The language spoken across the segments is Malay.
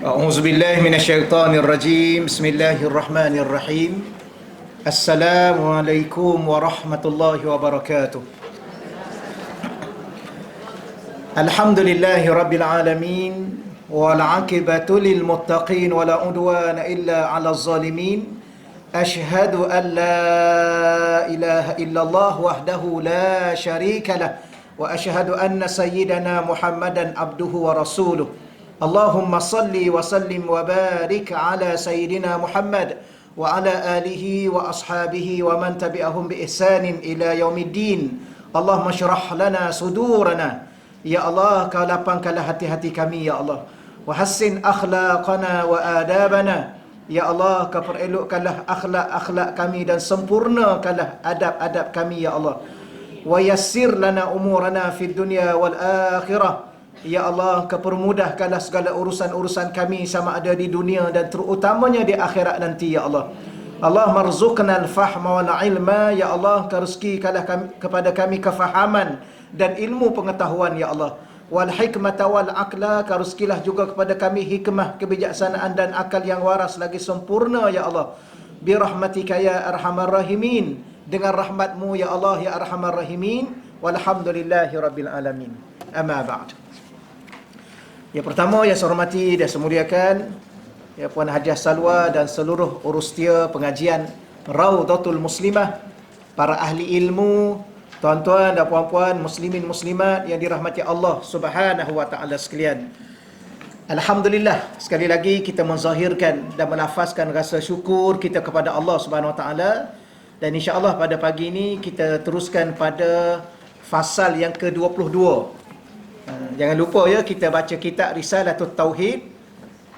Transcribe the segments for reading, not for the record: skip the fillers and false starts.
أعوذ بالله من الشيطان الرجيم بسم الله الرحمن الرحيم السلام عليكم ورحمة الله وبركاته الحمد لله رب العالمين والعاقبة للمتقين ولا عدوان إلا على الظالمين أشهد أن لا إله إلا الله وحده لا شريك له وأشهد أن سيدنا محمدا عبده ورسوله اللهم صل وسلم وبارك على سيدنا محمد وعلى آله وأصحابه ومن تبعهم بإحسان إلى يوم الدين اللهم اشرح لنا صدورنا يا الله kau lapangkanlah hati-hati kami ya Allah wahassin akhlaqana wa adabana ya Allah kau perelokkanlah akhlak-akhlak kami dan sempurnakanlah adab-adab kami ya Allah wa yassir lana umurana fid dunya wal akhirah. Ya Allah, kepermudahkanlah segala urusan-urusan kami sama ada di dunia dan terutamanya di akhirat nanti ya Allah. Allah marzuqna al-fahma wal ilma ya Allah, rezkikanlah kepada kami kefahaman dan ilmu pengetahuan ya Allah. Wal hikmata wal aqla, rezkilah juga kepada kami hikmah, kebijaksanaan dan akal yang waras lagi sempurna ya Allah. Bi rahmatika ya arhamar rahimin, dengan rahmatmu ya Allah ya arhamar rahimin. Walhamdulillahi rabbil alamin. Amma ba'd. Yang pertama yang saya hormati dan saya muliakan ya Puan Hajiah Salwa dan seluruh urustia pengajian Raudatul Muslimah, para ahli ilmu, tuan-tuan dan puan-puan muslimin muslimat yang dirahmati Allah Subhanahu wa taala sekalian. Alhamdulillah, sekali lagi kita menzahirkan dan melafazkan rasa syukur kita kepada Allah Subhanahu wa taala, dan insya-Allah pada pagi ini kita teruskan pada fasal yang ke-22. Jangan lupa ya, kita baca kitab Risalatul Tauhid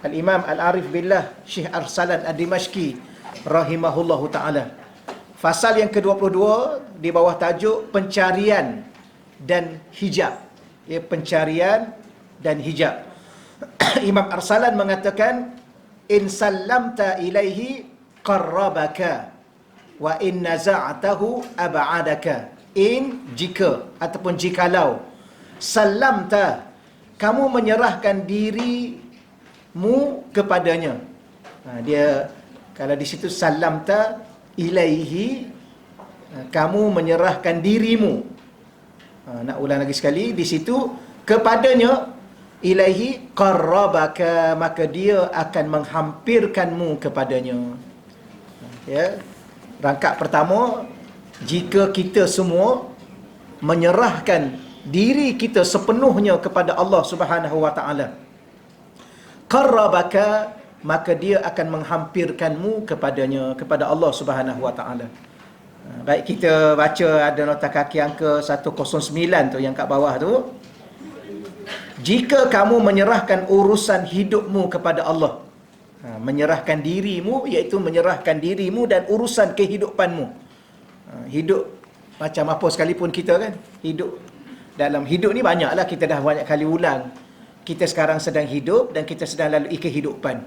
Al-Imam Al-Arif Billah Syekh Arsalan Ad-Dimashqi rahimahullahu ta'ala. Fasal yang ke-22 di bawah tajuk pencarian dan hijab. Ya, pencarian dan hijab. Imam Arsalan mengatakan, in sallamta ilaihi qarrabaka wa in naza'tahu ab'adaka. In, jika ataupun jikalau, salamta, kamu menyerahkan dirimu kepadanya. Dia kalau di situ salamta ilaihi, kamu menyerahkan dirimu. Nak ulang lagi sekali, di situ kepadanya, ilaihi qarrabaka, maka dia akan menghampirkanmu kepadanya. Ya. Rangkap pertama, jika kita semua menyerahkan diri kita sepenuhnya kepada Allah Subhanahu wa taala, qarrabaka, maka dia akan menghampirkanmu kepadanya, kepada Allah Subhanahu wa taala. Baik, kita baca ada nota kaki angka 109 tu yang kat bawah tu. Jika kamu menyerahkan urusan hidupmu kepada Allah, menyerahkan dirimu iaitu menyerahkan dirimu dan urusan kehidupanmu. Hidup macam apa sekalipun kita kan, hidup dalam hidup ni banyaklah, kita dah banyak kali ulang. Kita sekarang sedang hidup dan kita sedang lalui kehidupan.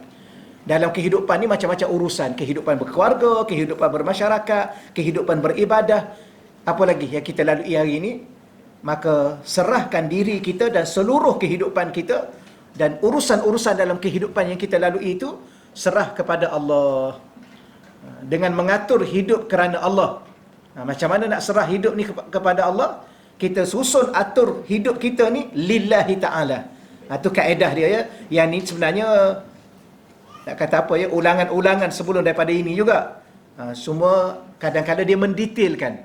Dalam kehidupan ni macam-macam urusan. Kehidupan berkeluarga, kehidupan bermasyarakat, kehidupan beribadah. Apa lagi yang kita lalui hari ini? Maka serahkan diri kita dan seluruh kehidupan kita dan urusan-urusan dalam kehidupan yang kita lalui itu serah kepada Allah. Dengan mengatur hidup kerana Allah. Macam mana nak serah hidup ni kepada Allah? Kita susun atur hidup kita ni lillahi ta'ala. Itu kaedah dia ya. Yang ni sebenarnya nak kata apa ya, ulangan-ulangan sebelum daripada ini juga. Semua kadang-kadang dia mendetailkan.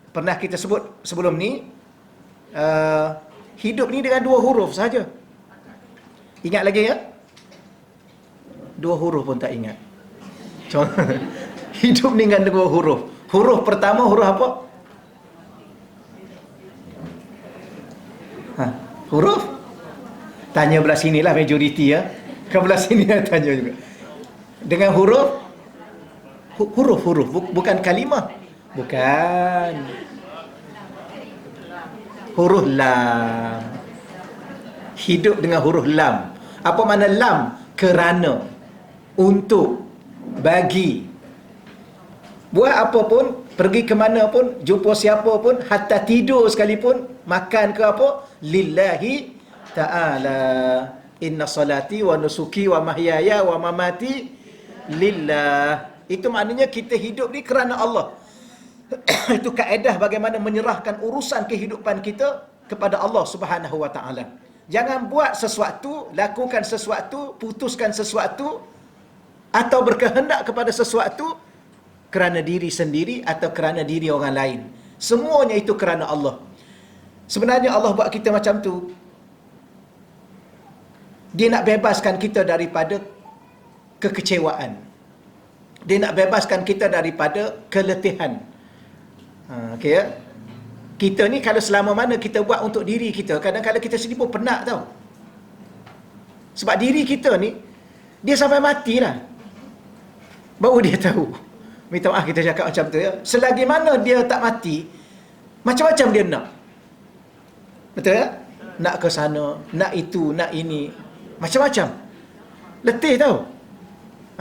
Pernah kita sebut sebelum ni, hidup ni dengan 2 huruf saja. Ingat lagi ya? 2 huruf pun tak ingat. Hidup ni dengan 2 huruf. Huruf pertama huruf apa? Huruf? Tanya belah sinilah majoriti ya. Ke belah sini tanya juga. Dengan huruf? Huruf. Bukan kalimah. Bukan. Huruf lam. Hidup dengan huruf lam. Apa makna lam? Kerana, untuk, bagi. Buat apa pun, pergi ke mana pun, jumpa siapa pun, hatta tidur sekalipun, makan ke apa, lillahi ta'ala. Inna salati wa nusuki wa mahyaya wa mamati lillah. Itu maknanya kita hidup ni kerana Allah. Itu kaedah bagaimana menyerahkan urusan kehidupan kita kepada Allah Subhanahu wa taala. Jangan buat sesuatu, lakukan sesuatu, putuskan sesuatu atau berkehendak kepada sesuatu kerana diri sendiri atau kerana diri orang lain. Semuanya itu kerana Allah. Sebenarnya Allah buat kita macam tu. Dia nak bebaskan kita daripada kekecewaan. Dia nak bebaskan kita daripada keletihan. Okey ya? Kita ni kalau selama mana kita buat untuk diri kita, kadang-kadang kita sendiri pun penat tau. Sebab diri kita ni, dia sampai matilah baru dia tahu. Minta maaf kita cakap macam tu ya. Selagi mana dia tak mati, macam-macam dia nak. Betul ya? Nak ke sana, nak itu, nak ini. Macam-macam. Letih tau.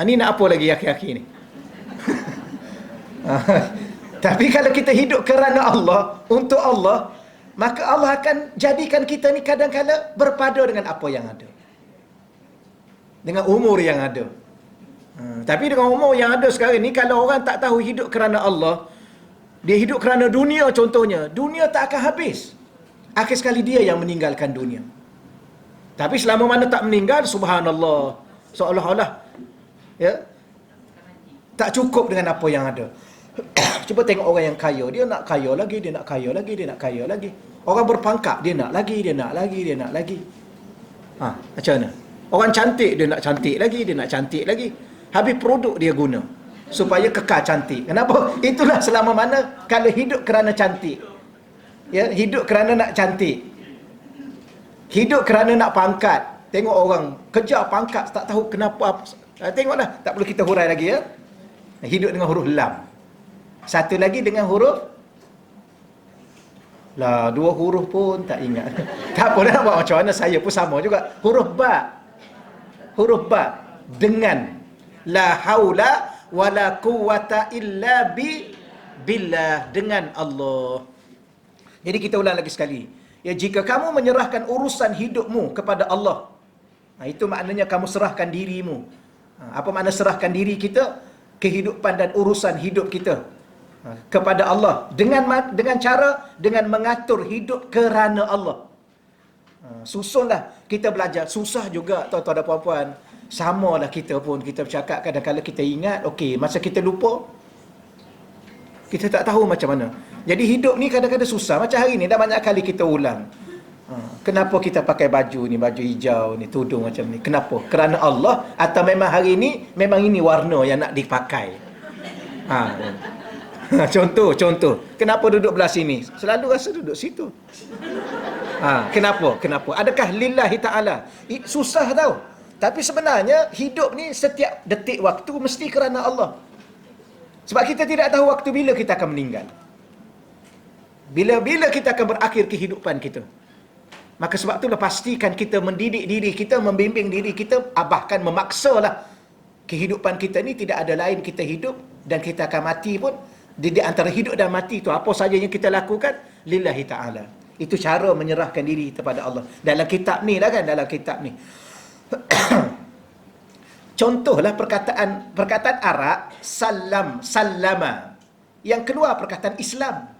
Ni nak apa lagi aki-aki ni? Tapi kalau kita hidup kerana Allah, untuk Allah, maka Allah akan jadikan kita ni kadang-kadang berpada dengan apa yang ada. Dengan umur yang ada. Tapi dengan umur yang ada sekarang ni, kalau orang tak tahu hidup kerana Allah, dia hidup kerana dunia contohnya, dunia tak akan habis. Akhir sekali dia yang meninggalkan dunia. Tapi selama mana tak meninggal, subhanallah, seolah-olah ya, tak cukup dengan apa yang ada. Cuba tengok orang yang kaya, dia nak kaya lagi, dia nak kaya lagi, dia nak kaya lagi. Orang berpangkat, dia nak lagi, dia nak lagi, dia nak lagi. Macam mana? Orang cantik, dia nak cantik lagi, dia nak cantik lagi. Habis produk dia guna supaya kekal cantik. Kenapa? Itulah selama mana kalau hidup kerana cantik. Ya, hidup kerana nak cantik. Hidup kerana nak pangkat. Tengok orang kejar pangkat, tak tahu kenapa. Tengoklah, tak perlu kita hurai lagi ya. Hidup dengan huruf lam. Satu lagi dengan huruf lah, dua huruf pun tak ingat. Tak apa nak buat macam mana, saya pun sama juga. Huruf ba. Huruf ba dengan la haula wala quwwata illa billah, dengan Allah. Jadi kita ulang lagi sekali. Ya, jika kamu menyerahkan urusan hidupmu kepada Allah, itu maknanya kamu serahkan dirimu. Apa makna serahkan diri kita? Kehidupan dan urusan hidup kita kepada Allah dengan cara dengan mengatur hidup kerana Allah. Susunlah kita belajar. Susah juga tuan-tuan dan puan-puan. Samalah kita pun, kita bercakap kadang-kadang kita ingat, okey, masa kita lupa, kita tak tahu macam mana. Jadi hidup ni kadang-kadang susah. Macam hari ni dah banyak kali kita ulang. Kenapa kita pakai baju ni, baju hijau ni, tudung macam ni? Kenapa? Kerana Allah, atau memang hari ni memang ini warna yang nak dipakai? Contoh. Kenapa duduk belah sini? Selalu rasa duduk situ. Kenapa? Adakah lillahi ta'ala? Susah tau. Tapi sebenarnya hidup ni setiap detik waktu mesti kerana Allah. Sebab kita tidak tahu waktu bila kita akan meninggal. Bila kita akan berakhir kehidupan kita. Maka sebab itulah pastikan kita mendidik diri kita, membimbing diri kita, bahkan memaksalah kehidupan kita ni tidak ada lain kita hidup dan kita akan mati pun. Di antara hidup dan mati itu apa saja yang kita lakukan lillahi ta'ala. Itu cara menyerahkan diri kepada Allah. Dalam kitab ni lah kan, dalam kitab ni. Contohlah perkataan Arab sallama. Yang keluar perkataan Islam.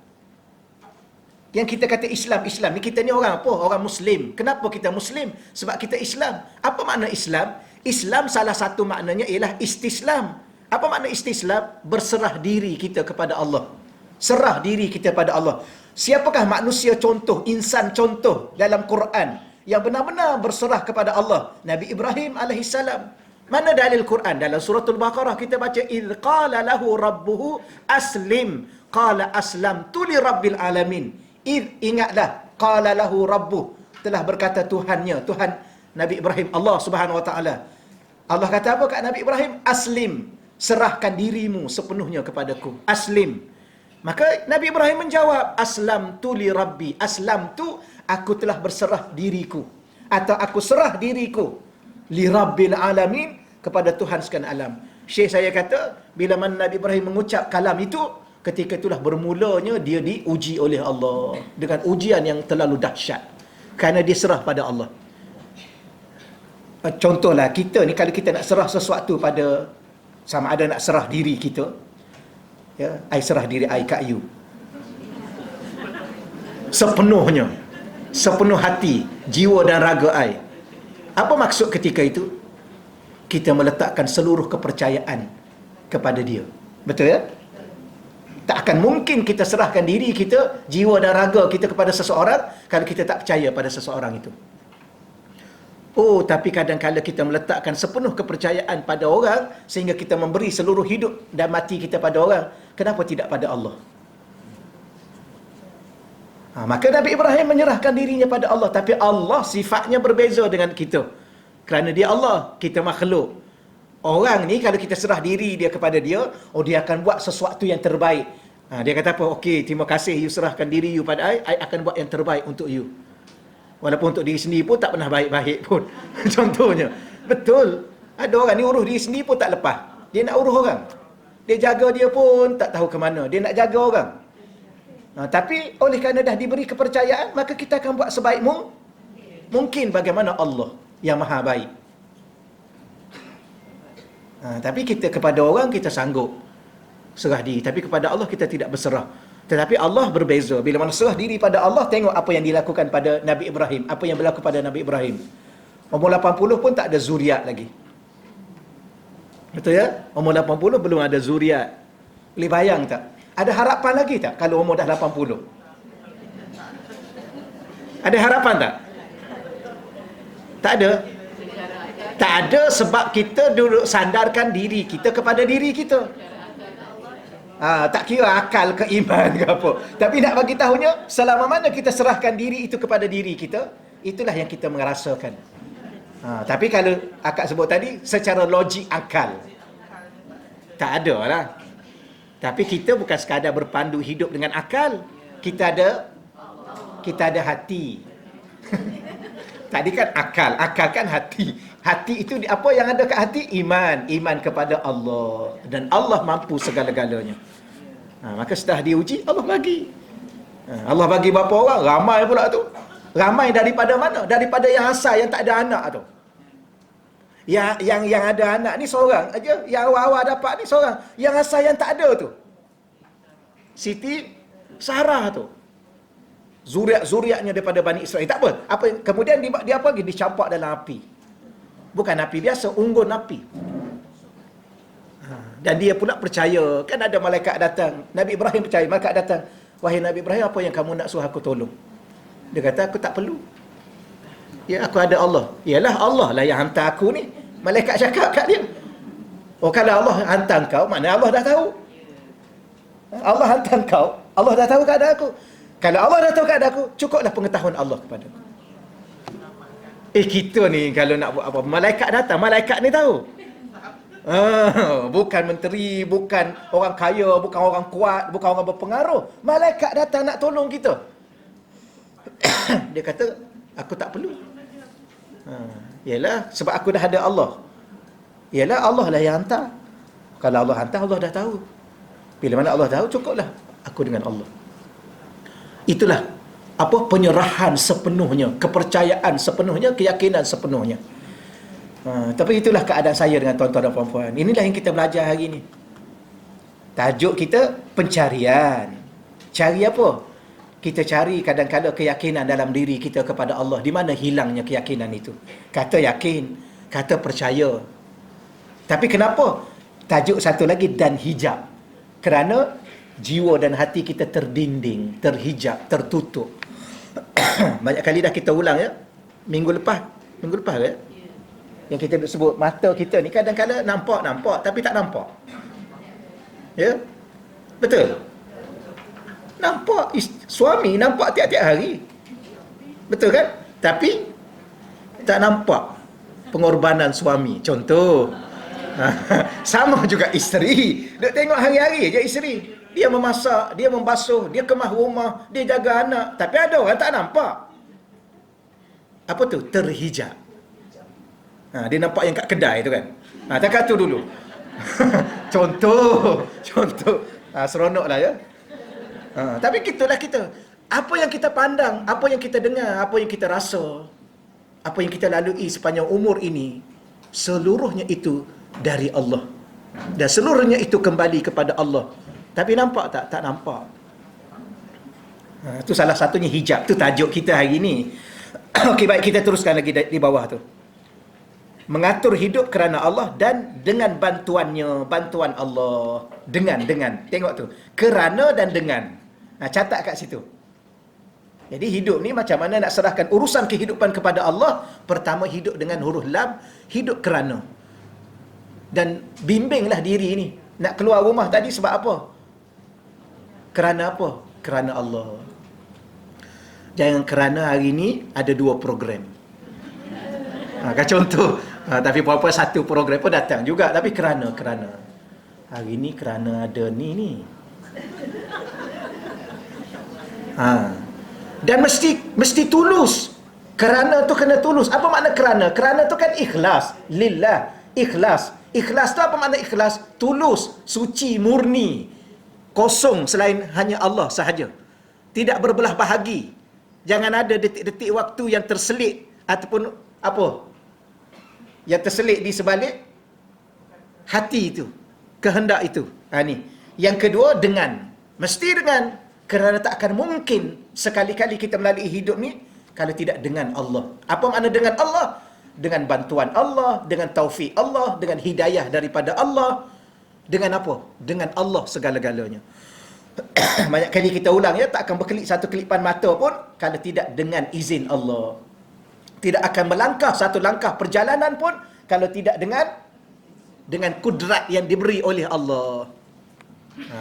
Yang kita kata Islam ni, kita ni orang apa? Orang Muslim. Kenapa kita Muslim? Sebab kita Islam. Apa makna Islam? Islam salah satu maknanya ialah istislam. Apa makna istislam? Berserah diri kita kepada Allah. Serah diri kita pada Allah. Siapakah manusia contoh, insan contoh dalam Quran yang benar-benar berserah kepada Allah? Nabi Ibrahim alaihissalam. Mana dalil Quran? Dalam suratul Baqarah kita baca, idh qala lahu rabbuhu aslim qala aslamtu li rabbil alamin. Idh, ingatlah, qala lahu rabbuh, telah berkata Tuhannya, Tuhan Nabi Ibrahim, Allah Subhanahu wa taala. Allah kata apa kat Nabi Ibrahim? Aslim, serahkan dirimu sepenuhnya kepadaku. Aslim. Maka Nabi Ibrahim menjawab, aslamtu li rabbi. Aslamtu, aku telah berserah diriku, atau aku serah diriku li rabbil alamin, kepada Tuhan sekalian alam. Syekh saya kata, bila mana Nabi Ibrahim mengucap kalam itu, ketika itulah bermulanya dia diuji oleh Allah dengan ujian yang terlalu dahsyat, kerana dia serah pada Allah. Contohlah kita ni, kalau kita nak serah sesuatu pada, sama ada nak serah diri kita, ya, I serah diri I kat you sepenuhnya, sepenuh hati, jiwa dan raga I. Apa maksud ketika itu? Kita meletakkan seluruh kepercayaan kepada dia. Betul ya? Tak akan mungkin kita serahkan diri kita, jiwa dan raga kita kepada seseorang kalau kita tak percaya pada seseorang itu. Oh, tapi kadang-kadang kita meletakkan sepenuh kepercayaan pada orang sehingga kita memberi seluruh hidup dan mati kita pada orang. Kenapa tidak pada Allah? Maka Nabi Ibrahim menyerahkan dirinya pada Allah. Tapi Allah sifatnya berbeza dengan kita. Kerana dia Allah, kita makhluk. Orang ni kalau kita serah diri dia kepada dia, dia akan buat sesuatu yang terbaik. Dia kata apa? Okey, terima kasih you serahkan diri you pada I akan buat yang terbaik untuk you. Walaupun untuk diri sendiri pun tak pernah baik-baik pun. Contohnya. Betul. Ada orang ni urus diri sendiri pun tak lepas. Dia nak urus orang. Dia jaga dia pun tak tahu ke mana. Dia nak jaga orang. Tapi oleh kerana dah diberi kepercayaan, maka kita akan buat sebaik mungkin bagaimana Allah yang maha baik. Tapi kita kepada orang kita sanggup serah diri, tapi kepada Allah kita tidak berserah. Tetapi Allah berbeza. Bila mana serah diri pada Allah, tengok apa yang dilakukan pada Nabi Ibrahim, apa yang berlaku pada Nabi Ibrahim. Umur 80 pun tak ada zuriat lagi. Betul ya? Umur 80 belum ada zuriat. Boleh bayang tak? Ada harapan lagi tak kalau umur dah 80? Ada harapan tak? Tak ada. Tak ada, sebab kita duduk sandarkan diri kita kepada diri kita. Tak kira akal ke iman ke apa. Tapi nak bagi tahunya, selama mana kita serahkan diri itu kepada diri kita, itulah yang kita merasakan. Tapi kalau akak sebut tadi, secara logik akal, tak ada lah. Tapi kita bukan sekadar berpandu hidup dengan akal. Kita ada hati. Tadi kan akal kan hati. Hati itu apa yang ada kat hati? Iman kepada Allah, dan Allah mampu segala-galanya. Maka setelah diuji, Allah bagi. Allah bagi berapa orang? Ramai pula tu. Ramai daripada mana? Daripada yang asal, yang tak ada anak tu. Yang ada anak ni seorang aja, yang awal-awal dapat ni seorang. Yang asal yang tak ada tu, Siti Sarah tu. Zuriat-zuriatnya daripada Bani Israel. Tak apa. Kemudian dia apa lagi? Dicampak dalam api. Bukan api biasa, unggun api. Dan dia pula percaya. Kan ada malaikat datang. Nabi Ibrahim percaya. Malaikat datang. Wahai Nabi Ibrahim, apa yang kamu nak suruh aku tolong? Dia kata, aku tak perlu. Ya, aku ada Allah. Yalah, Allah lah yang hantar aku ni. Malaikat cakap kat dia. Kalau Allah hantar kau, mana Allah dah tahu. Allah hantar kau, Allah dah tahu keadaan aku. Kalau Allah dah tahu keadaan aku, cukuplah pengetahuan Allah kepada aku. Kita ni kalau nak buat apa, malaikat datang, malaikat ni tahu. Bukan menteri, bukan orang kaya, bukan orang kuat, bukan orang berpengaruh. Malaikat datang nak tolong kita. Dia kata, aku tak perlu. Yalah, sebab aku dah ada Allah. Yalah, Allah lah yang hantar. Kalau Allah hantar, Allah dah tahu. Bila mana Allah tahu, cukuplah aku dengan Allah. Itulah penyerahan sepenuhnya, kepercayaan sepenuhnya, keyakinan sepenuhnya. Tapi itulah keadaan saya dengan tuan-tuan dan puan-puan. Inilah yang kita belajar hari ini. Tajuk kita pencarian. Cari apa? Kita cari kadang-kadang keyakinan dalam diri kita kepada Allah. Di mana hilangnya keyakinan itu? Kata yakin, kata percaya. Tapi kenapa? Tajuk satu lagi, dan hijab. Kerana jiwa dan hati kita terdinding, terhijab, tertutup. Banyak kali dah kita ulang ya. Minggu lepas ya. Yang kita sebut mata kita ni kadang-kadang nampak tapi tak nampak. Ya? Betul. Nampak suami nampak tiap-tiap hari. Betul kan? Tapi tak nampak pengorbanan suami. Contoh. Sama juga isteri. Duk tengok hari-hari je isteri. Dia memasak, dia membasuh, dia kemas rumah, dia jaga anak. Tapi ada orang tak nampak. Apa tu? Terhijab. Dia nampak yang kat kedai tu kan. Tak kata dulu. Contoh. Seronok lah ya. Tapi itulah kita. Apa yang kita pandang, apa yang kita dengar, apa yang kita rasa, apa yang kita lalui sepanjang umur ini, seluruhnya itu dari Allah. Dan seluruhnya itu kembali kepada Allah. Tapi nampak tak? Tak nampak. Itu salah satunya hijab. Itu tajuk kita hari ini. Okey, baik, kita teruskan lagi di bawah tu. Mengatur hidup kerana Allah dan dengan bantuannya, bantuan Allah. Dengan. Tengok tu. Kerana dan dengan. Catat kat situ. Jadi hidup ni macam mana nak serahkan urusan kehidupan kepada Allah. Pertama, hidup dengan huruf lam, hidup kerana. Dan bimbinglah diri ni. Nak keluar rumah tadi sebab apa? Kerana apa? Kerana Allah. Jangan kerana hari ni ada 2 program. Kan contoh. Tapi apa-apa satu program pun datang juga. Tapi kerana. Hari ni kerana ada ni. Dan mesti tulus. Kerana tu kena tulus. Apa makna kerana? Kerana tu kan ikhlas. Lillah. Ikhlas. Ikhlas tu apa makna ikhlas? Tulus, suci, murni. Kosong selain hanya Allah sahaja. Tidak berbelah bahagi. Jangan ada detik-detik waktu yang terselit ataupun apa? Yang terselit di sebalik hati itu, kehendak itu. Ni. Yang kedua, dengan. Mesti dengan. Kerana tak akan mungkin sekali-kali kita melalui hidup ni kalau tidak dengan Allah. Apa makna dengan Allah? Dengan bantuan Allah, dengan taufik Allah, dengan hidayah daripada Allah. Dengan apa? Dengan Allah segala-galanya. Banyak kali kita ulang ya, tak akan berkelip satu kelipan mata pun kalau tidak dengan izin Allah. Tidak akan melangkah satu langkah perjalanan pun kalau tidak dengan kudrat yang diberi oleh Allah.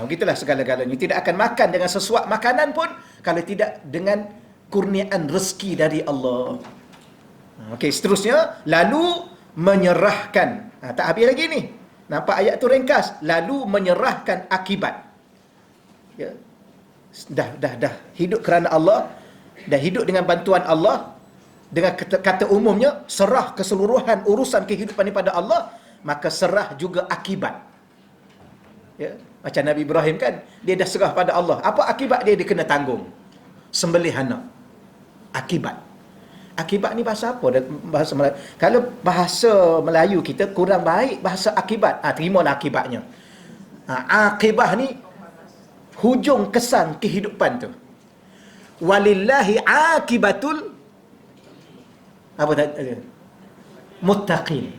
Begitulah segala-galanya. Tidak akan makan dengan sesuap makanan pun kalau tidak dengan kurniaan rezeki dari Allah. Okey, seterusnya, lalu menyerahkan. Tak habis lagi ni. Nampak ayat tu ringkas. Lalu menyerahkan akibat. Ya. Dah. Hidup kerana Allah. Dah hidup dengan bantuan Allah. Dengan kata umumnya, serah keseluruhan urusan kehidupan ini pada Allah. Maka serah juga akibat. Ya. Macam Nabi Ibrahim kan, dia dah serah pada Allah. Apa akibat dia? Dia kena tanggung. Sembelih anak. Akibat ni bahasa apa? Bahasa Melayu. Kalau bahasa Melayu kita kurang baik, bahasa akibat. Terimalah akibatnya. Akibah ni hujung kesan kehidupan tu. Walillahi akibatul muttaqin.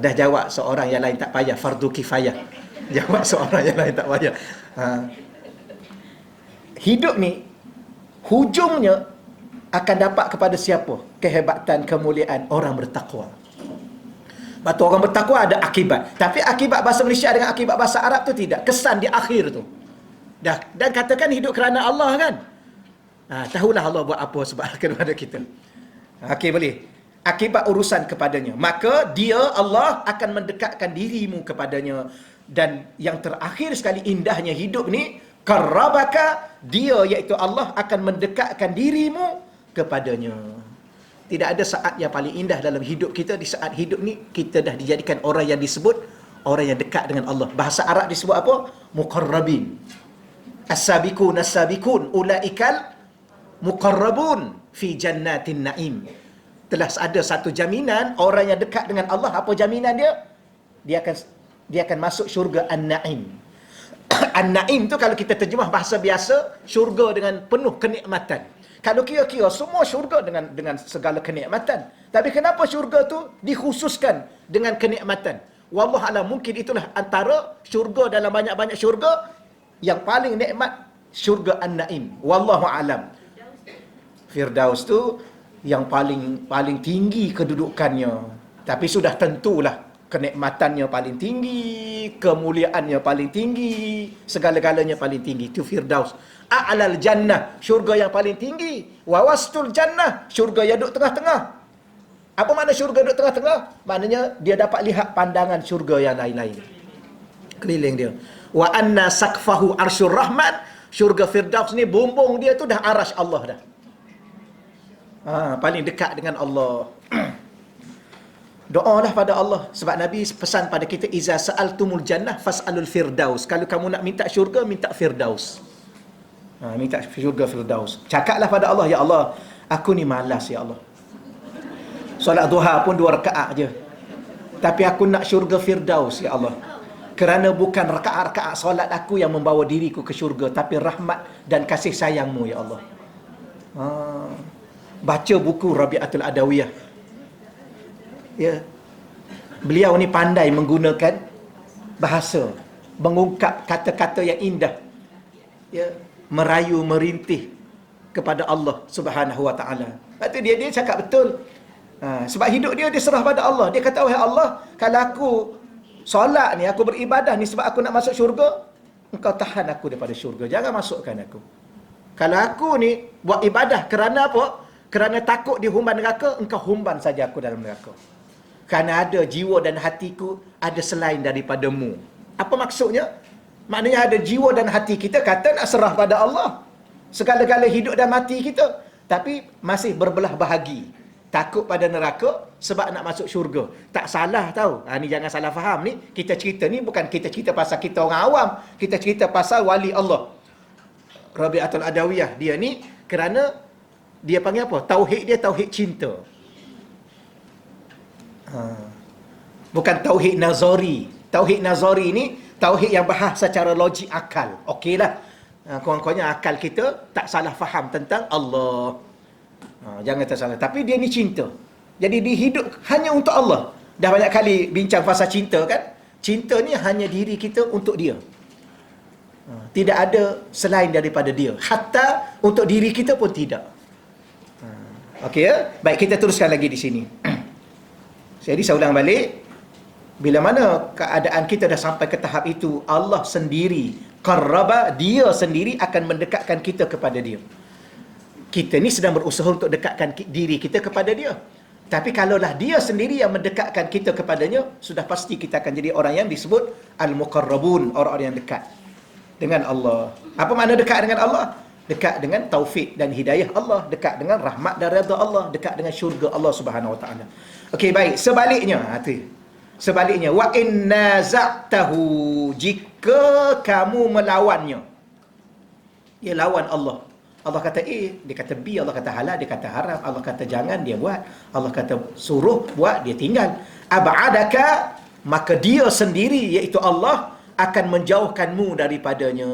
Dah jawab seorang yang lain tak payah, fardu kifayah. Jawab seorang yang lain tak payah. Hidup ni hujungnya akan dapat kepada siapa? Kehebatan, kemuliaan orang bertakwa. Sebab tu orang bertakwa ada akibat. Tapi akibat bahasa Malaysia dengan akibat bahasa Arab tu tidak. Kesan di akhir tu. Dan katakan hidup kerana Allah kan? Tahulah Allah buat apa sebab kepada kita. Okey, boleh. Akibat urusan kepadanya. Maka dia, Allah akan mendekatkan dirimu kepadanya. Dan yang terakhir sekali indahnya hidup ni, qarrabaka, dia iaitu Allah akan mendekatkan dirimu kepadanya. Tidak ada saat yang paling indah dalam hidup kita. Di saat hidup ni kita dah dijadikan orang yang disebut orang yang dekat dengan Allah. Bahasa Arab disebut apa? Muqarrabin. As-sabiqun as-sabiqun ulaikal muqarrabun fi jannatin naim. Telah ada satu jaminan orang yang dekat dengan Allah. Apa jaminan dia? Dia akan masuk syurga An-Naim. An-Naim tu kalau kita terjemah bahasa biasa, syurga dengan penuh kenikmatan. Kalau kira-kira semua syurga dengan segala kenikmatan. Tapi kenapa syurga tu dikhususkan dengan kenikmatan? Wallah alam, mungkin itulah antara syurga dalam banyak-banyak syurga yang paling nikmat, syurga An-Naim. Wallahu alam. Firdaus tu yang paling tinggi kedudukannya. Tapi sudah tentulah kenikmatannya paling tinggi, kemuliaannya paling tinggi, segala-galanya paling tinggi. Itu Firdaus. A'lal jannah, syurga yang paling tinggi. Wa wastul jannah, syurga yang duduk tengah-tengah. Apa makna syurga duduk tengah-tengah? Maknanya dia dapat lihat pandangan syurga yang lain-lain. Keliling dia. Wa anna saqfahu arsyur rahman, syurga Firdaus ni bumbung dia tu dah arasy Allah dah. Paling dekat dengan Allah. Doalah pada Allah. Sebab Nabi pesan pada kita, iza sa'altumul jannah fas'alul firdaus. Kalau kamu nak minta syurga, minta firdaus. Minta syurga firdaus. Cakaplah pada Allah, ya Allah, aku ni malas ya Allah. Solat duha pun 2 rakaat je. Tapi aku nak syurga Firdaus, ya Allah. Kerana bukan rakaat-rakaat solat aku yang membawa diriku ke syurga, tapi rahmat dan kasih sayangmu, ya Allah. Baca buku Rabi'atul Adawiyah. Ya. Beliau ni pandai menggunakan bahasa, mengungkap kata-kata yang indah. Ya, merayu, merintih kepada Allah Subhanahu wa taala. Lepas tu dia cakap betul. Sebab hidup dia serah pada Allah. Dia kata, wahai Allah, kalau aku solat ni, aku beribadah ni sebab aku nak masuk syurga, engkau tahan aku daripada syurga. Jangan masukkan aku. Kalau aku ni buat ibadah kerana apa? Kerana takut dihumban neraka, engkau humban saja aku dalam neraka. Kerana ada jiwa dan hatiku ada selain daripadamu. Apa maksudnya? Maknanya ada jiwa dan hati kita kata nak serah pada Allah segala-gala hidup dan mati kita, tapi masih berbelah bahagi, takut pada neraka sebab nak masuk syurga. Tak salah tau. Ni jangan salah faham ni. Kita cerita ni bukan kita cerita pasal kita orang awam. Kita cerita pasal wali Allah. Rabi'atul Adawiyah dia ni kerana dia panggil apa? Tauhid dia tauhid cinta. Bukan tauhid nazari. Tauhid nazari ni tauhid yang bahas secara logik akal. Okeylah. Kurang-kurangnya akal kita tak salah faham tentang Allah. Jangan tersalah. Tapi dia ni cinta. Jadi dia hidup hanya untuk Allah. Dah banyak kali bincang pasal cinta kan? Cinta ni hanya diri kita untuk dia. Tidak ada selain daripada dia. Hatta untuk diri kita pun tidak. Okey ya? Baik, kita teruskan lagi di sini. Jadi saya ulang balik. Bila mana keadaan kita dah sampai ke tahap itu, Allah sendiri, qarraba, dia sendiri akan mendekatkan kita kepada dia. Kita ni sedang berusaha untuk dekatkan diri kita kepada dia. Tapi kalaulah dia sendiri yang mendekatkan kita kepadanya, sudah pasti kita akan jadi orang yang disebut al-muqarrabun, orang-orang yang dekat dengan Allah. Apa makna dekat dengan Allah? Dekat dengan taufik dan hidayah Allah, dekat dengan rahmat dan redha Allah, dekat dengan syurga Allah Subhanahu wa taala. Okey, baik. Sebaliknya, sebaliknya, wa inna za'tahu, jika kamu melawannya. Dia lawan Allah. Allah kata A, dia kata B, Allah kata halal, dia kata haram, Allah kata jangan, dia buat, Allah kata suruh buat, dia tinggal. Ab'adaka, maka dia sendiri iaitu Allah akan menjauhkanmu daripadanya.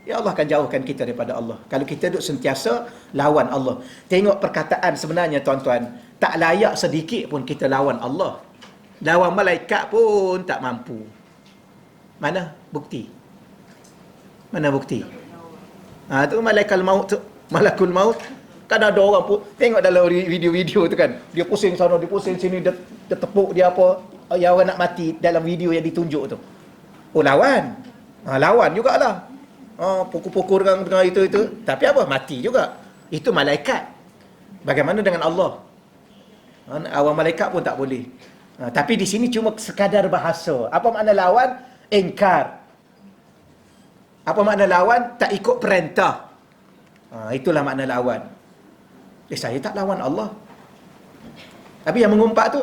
Ya, Allah akan jauhkan kita daripada Allah. Kalau kita duduk sentiasa lawan Allah. Tengok perkataan sebenarnya tuan-tuan, tak layak sedikit pun kita lawan Allah. Lawan malaikat pun tak mampu. Mana bukti? Mana bukti? Tu malaikat maut tu, malakul maut. Kan ada orang pun tengok dalam video-video tu kan, dia pusing sana, dia pusing sini, dia tepuk dia apa, yang orang nak mati dalam video yang ditunjuk tu. Oh, lawan. Lawan jugalah. Pukul-pukul dengan itu. Tapi apa? Mati juga. Itu malaikat. Bagaimana dengan Allah? Awal malaikat pun tak boleh. Tapi di sini cuma sekadar bahasa. Apa makna lawan? Ingkar. Apa makna lawan? Tak ikut perintah. Itulah makna lawan. Saya tak lawan Allah. Tapi yang mengumpat tu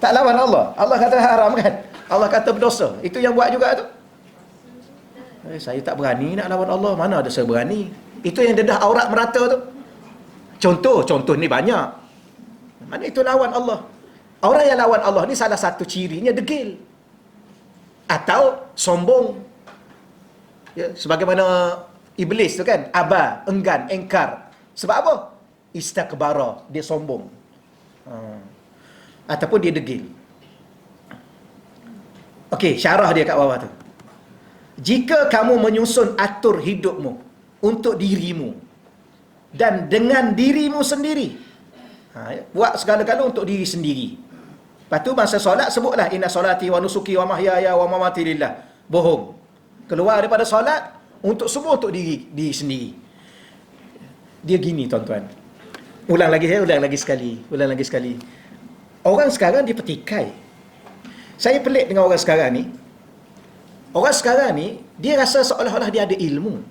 tak lawan Allah. Allah kata haram kan? Allah kata berdosa. Itu yang buat juga tu. Saya tak berani nak lawan Allah. Mana ada saya berani? Itu yang dedah aurat merata tu. Contoh ni banyak. Mana itu lawan Allah? Orang yang lawan Allah ni salah satu cirinya degil. Atau sombong. Ya, sebagaimana iblis tu kan, aba, enggan, engkar. Sebab apa? Istakbara, dia sombong. Ataupun dia degil. Okey, syarah dia kat bawah tu. Jika kamu menyusun atur hidupmu untuk dirimu dan dengan dirimu sendiri, buat segala-gala untuk diri sendiri. Lepas tu masa solat sebutlah inna solati wa nusuki wa mahyaya wa mamati lillah. Bohong. Keluar daripada solat untuk semua untuk diri sendiri. Dia gini tuan-tuan. Ulang lagi sekali. Orang sekarang dia petikai. Saya pelik dengan orang sekarang ni. Orang sekarang ni dia rasa seolah-olah dia ada ilmu.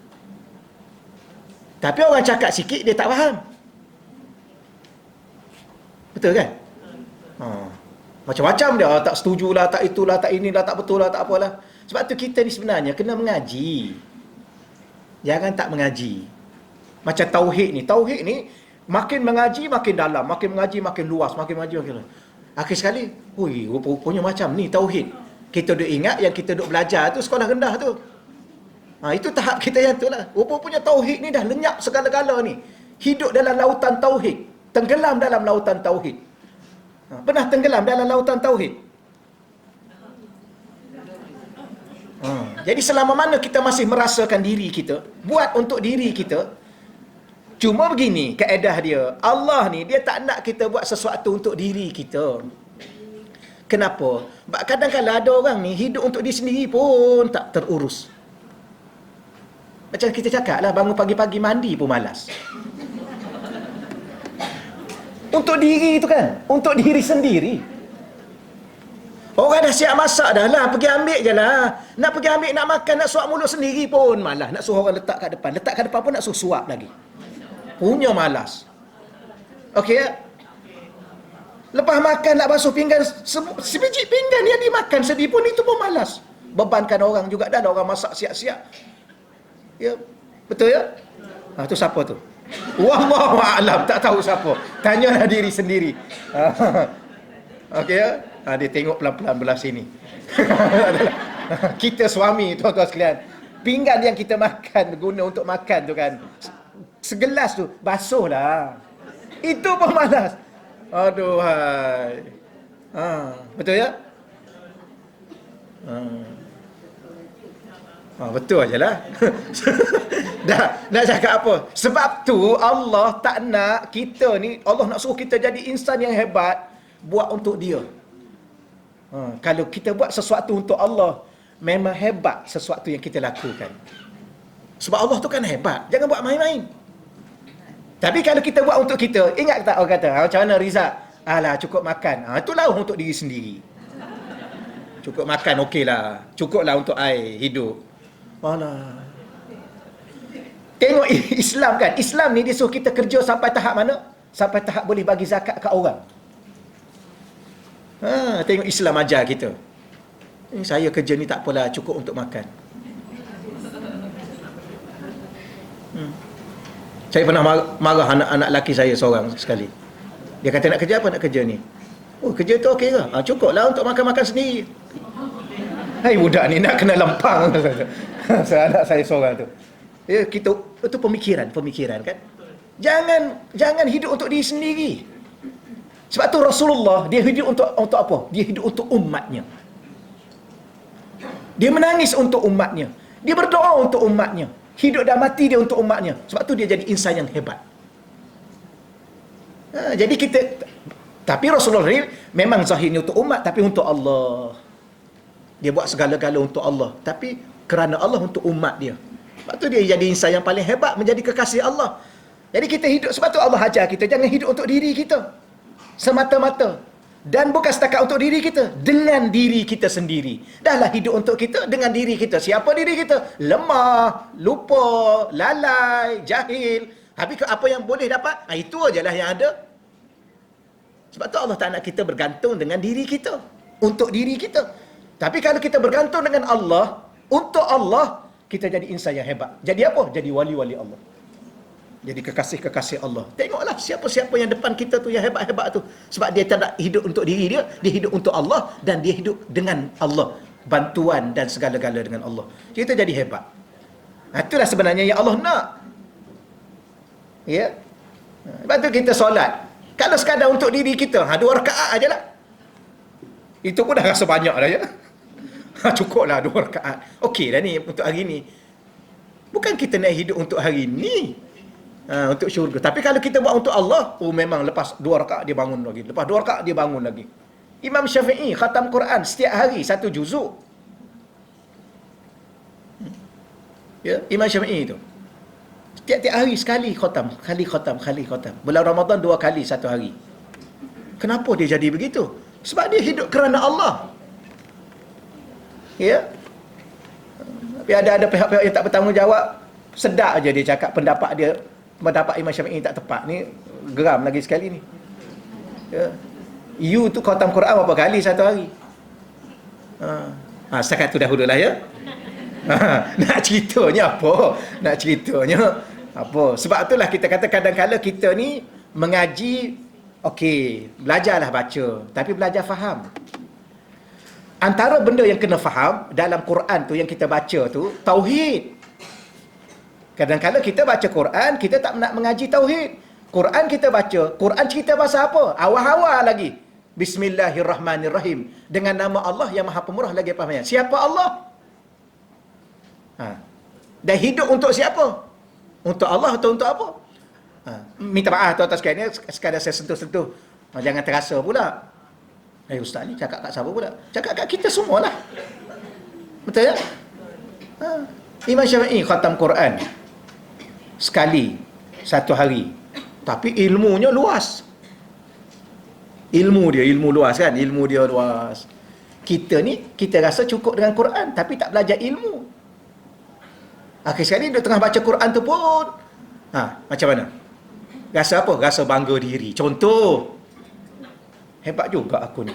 Tapi orang cakap sikit dia tak faham. Betul kan? Macam-macam dia, tak setujulah, tak itulah, tak inilah, tak betul lah, tak apalah. Sebab tu kita ni sebenarnya kena mengaji. Jangan tak mengaji. Macam tauhid ni makin mengaji makin dalam, makin mengaji makin luas, makin mengaji makin luas. Akhir sekali, rupa-rupanya macam ni tauhid. Kita duk ingat yang kita duk belajar tu sekolah rendah tu. Itu tahap kita yang tu lah. Rupa-rupanya tauhid ni dah lenyap segala-gala ni. Hidup dalam lautan tauhid, tenggelam dalam lautan tauhid. Pernah tenggelam dalam lautan tauhid? Jadi selama mana kita masih merasakan diri kita, buat untuk diri kita, cuma begini kaedah dia. Allah ni dia tak nak kita buat sesuatu untuk diri kita. Kenapa? Kadang-kadang ada orang ni hidup untuk diri sendiri pun tak terurus. Macam kita cakap lah, bangun pagi-pagi mandi pun malas. Untuk diri tu kan, untuk diri sendiri. Orang dah siap masak dah lah, pergi ambil je lah. Nak pergi ambil, nak makan, nak suap mulut sendiri pun malas. Nak suruh orang letak kat depan. Letak kat depan pun nak suruh suap lagi. Punya malas. Okey ya? Lepas makan nak basuh pinggan, sebiji pinggan yang dimakan sedih pun itu pun malas. Bebankan orang juga dah, orang masak siap-siap. Ya, betul ya? Tu siapa tu? Wallahu a'lam, tak tahu siapa. Tanyalah diri sendiri. Okey ya? Dia tengok pelan-pelan belah sini. Kita suami, tuan-tuan sekalian, pinggan yang kita makan, guna untuk makan tu kan, segelas tu, basuhlah. Itu pun malas. Aduhai. Betul ya? Betul aje lah. Dah, nak cakap apa? Sebab tu Allah tak nak kita ni, Allah nak suruh kita jadi insan yang hebat, buat untuk dia. Kalau kita buat sesuatu untuk Allah, memang hebat sesuatu yang kita lakukan. Sebab Allah tu kan hebat, jangan buat main-main. Tapi kalau kita buat untuk kita, ingat tak orang kata, macam mana Rizal? Alah, cukup makan. Itulah untuk diri sendiri. Cukup makan okeylah. Cukuplah untuk air hidup. Alah. Tengok Islam kan. Islam ni dia suruh kita kerja sampai tahap mana? Sampai tahap boleh bagi zakat kat orang. Tengok Islam ajar kita. Saya kerja ni tak apalah, cukup untuk makan. Saya pernah marah anak lelaki saya seorang sekali. Dia kata, nak kerja apa nak kerja ni? Kerja tu okey ke? Cukuplah untuk makan-makan sendiri. Hai budak ni nak kena lempang. Anak saya seorang tu. Kita itu pemikiran kan. Jangan hidup untuk diri sendiri. Sebab tu Rasulullah dia hidup untuk apa? Dia hidup untuk umatnya. Dia menangis untuk umatnya. Dia berdoa untuk umatnya. Hidup dan mati dia untuk umatnya. Sebab tu dia jadi insan yang hebat. Jadi kita, tapi Rasulullah ni memang zahirnya untuk umat, tapi untuk Allah. Dia buat segala-gala untuk Allah, tapi kerana Allah untuk umat dia. Sebab tu dia jadi insan yang paling hebat, menjadi kekasih Allah. Jadi kita hidup, sebab tu Allah ajar kita jangan hidup untuk diri kita semata-mata. Dan bukan setakat untuk diri kita, dengan diri kita sendiri. Dahlah hidup untuk kita dengan diri kita. Siapa diri kita? Lemah, lupa, lalai, jahil. Habis apa yang boleh dapat? Itu ajalah yang ada. Sebab tu Allah tak nak kita bergantung dengan diri kita, untuk diri kita. Tapi kalau kita bergantung dengan Allah, untuk Allah, kita jadi insan yang hebat. Jadi apa? Jadi wali-wali Allah. Jadi kekasih-kekasih Allah. Tengoklah siapa-siapa yang depan kita tu yang hebat-hebat tu. Sebab dia tak nak hidup untuk diri dia, dia hidup untuk Allah dan dia hidup dengan Allah. Bantuan dan segala-gala dengan Allah. Kita jadi hebat. Itulah sebenarnya yang Allah nak. Ya. Lepas tu kita solat. Kalau sekadar untuk diri kita, 2 rakaat ajalah. Itu pun dah rasa banyak dah ya. Cukuplah 2 rakaat. Okey dah ni untuk hari ni. Bukan kita nak hidup untuk hari ni. Untuk syurga. Tapi kalau kita buat untuk Allah, memang lepas 2 rakaat dia bangun lagi. Lepas 2 rakaat dia bangun lagi. Imam Syafi'i khatam Quran setiap hari 1 juzuk. Ya, Imam Syafi'i tu. Tiap-tiap hari sekali khatam, kali khatam. Bulan Ramadan 2 kali 1 hari. Kenapa dia jadi begitu? Sebab dia hidup kerana Allah. Ya. Tapi ada pihak-pihak yang tak bertanggungjawab, sedap aja dia cakap pendapat Imam Syafi'i tak tepat. Ni geram lagi sekali ni. Ya. You tu khatam Quran berapa kali 1 hari? Setakat tu dahululah ya. Nak ceritanya apa? Nak ceritanya Apa? Sebab itulah kita kata kadang-kadang kita ni mengaji, okey, belajarlah baca, tapi belajar faham. Antara benda yang kena faham dalam Quran tu yang kita baca tu, tauhid. Kadang-kadang kita baca Quran, kita tak nak mengaji tauhid. Quran kita baca, Quran cerita pasal apa? Awal-awal lagi. Bismillahirrahmanirrahim. Dengan nama Allah yang Maha Pemurah lagi Penyayang. Siapa Allah? Dan hidup untuk siapa? Untuk Allah atau untuk apa? Minta maaf tuan-tuan sekalian, sekadar saya sentuh-sentuh. Jangan terasa pula. Ustaz ni cakap kat siapa pula? Cakap kat kita semualah. Betul tak? Imam Syafi'i khatam Quran sekali, satu hari. Tapi ilmunya luas. Ilmu luas kan? Ilmu dia luas. Kita ni, kita rasa cukup dengan Quran, tapi tak belajar ilmu. Akhir sekali dia tengah baca Quran tu pun, macam mana? Rasa apa? Rasa bangga diri. Contoh, hebat juga aku ni.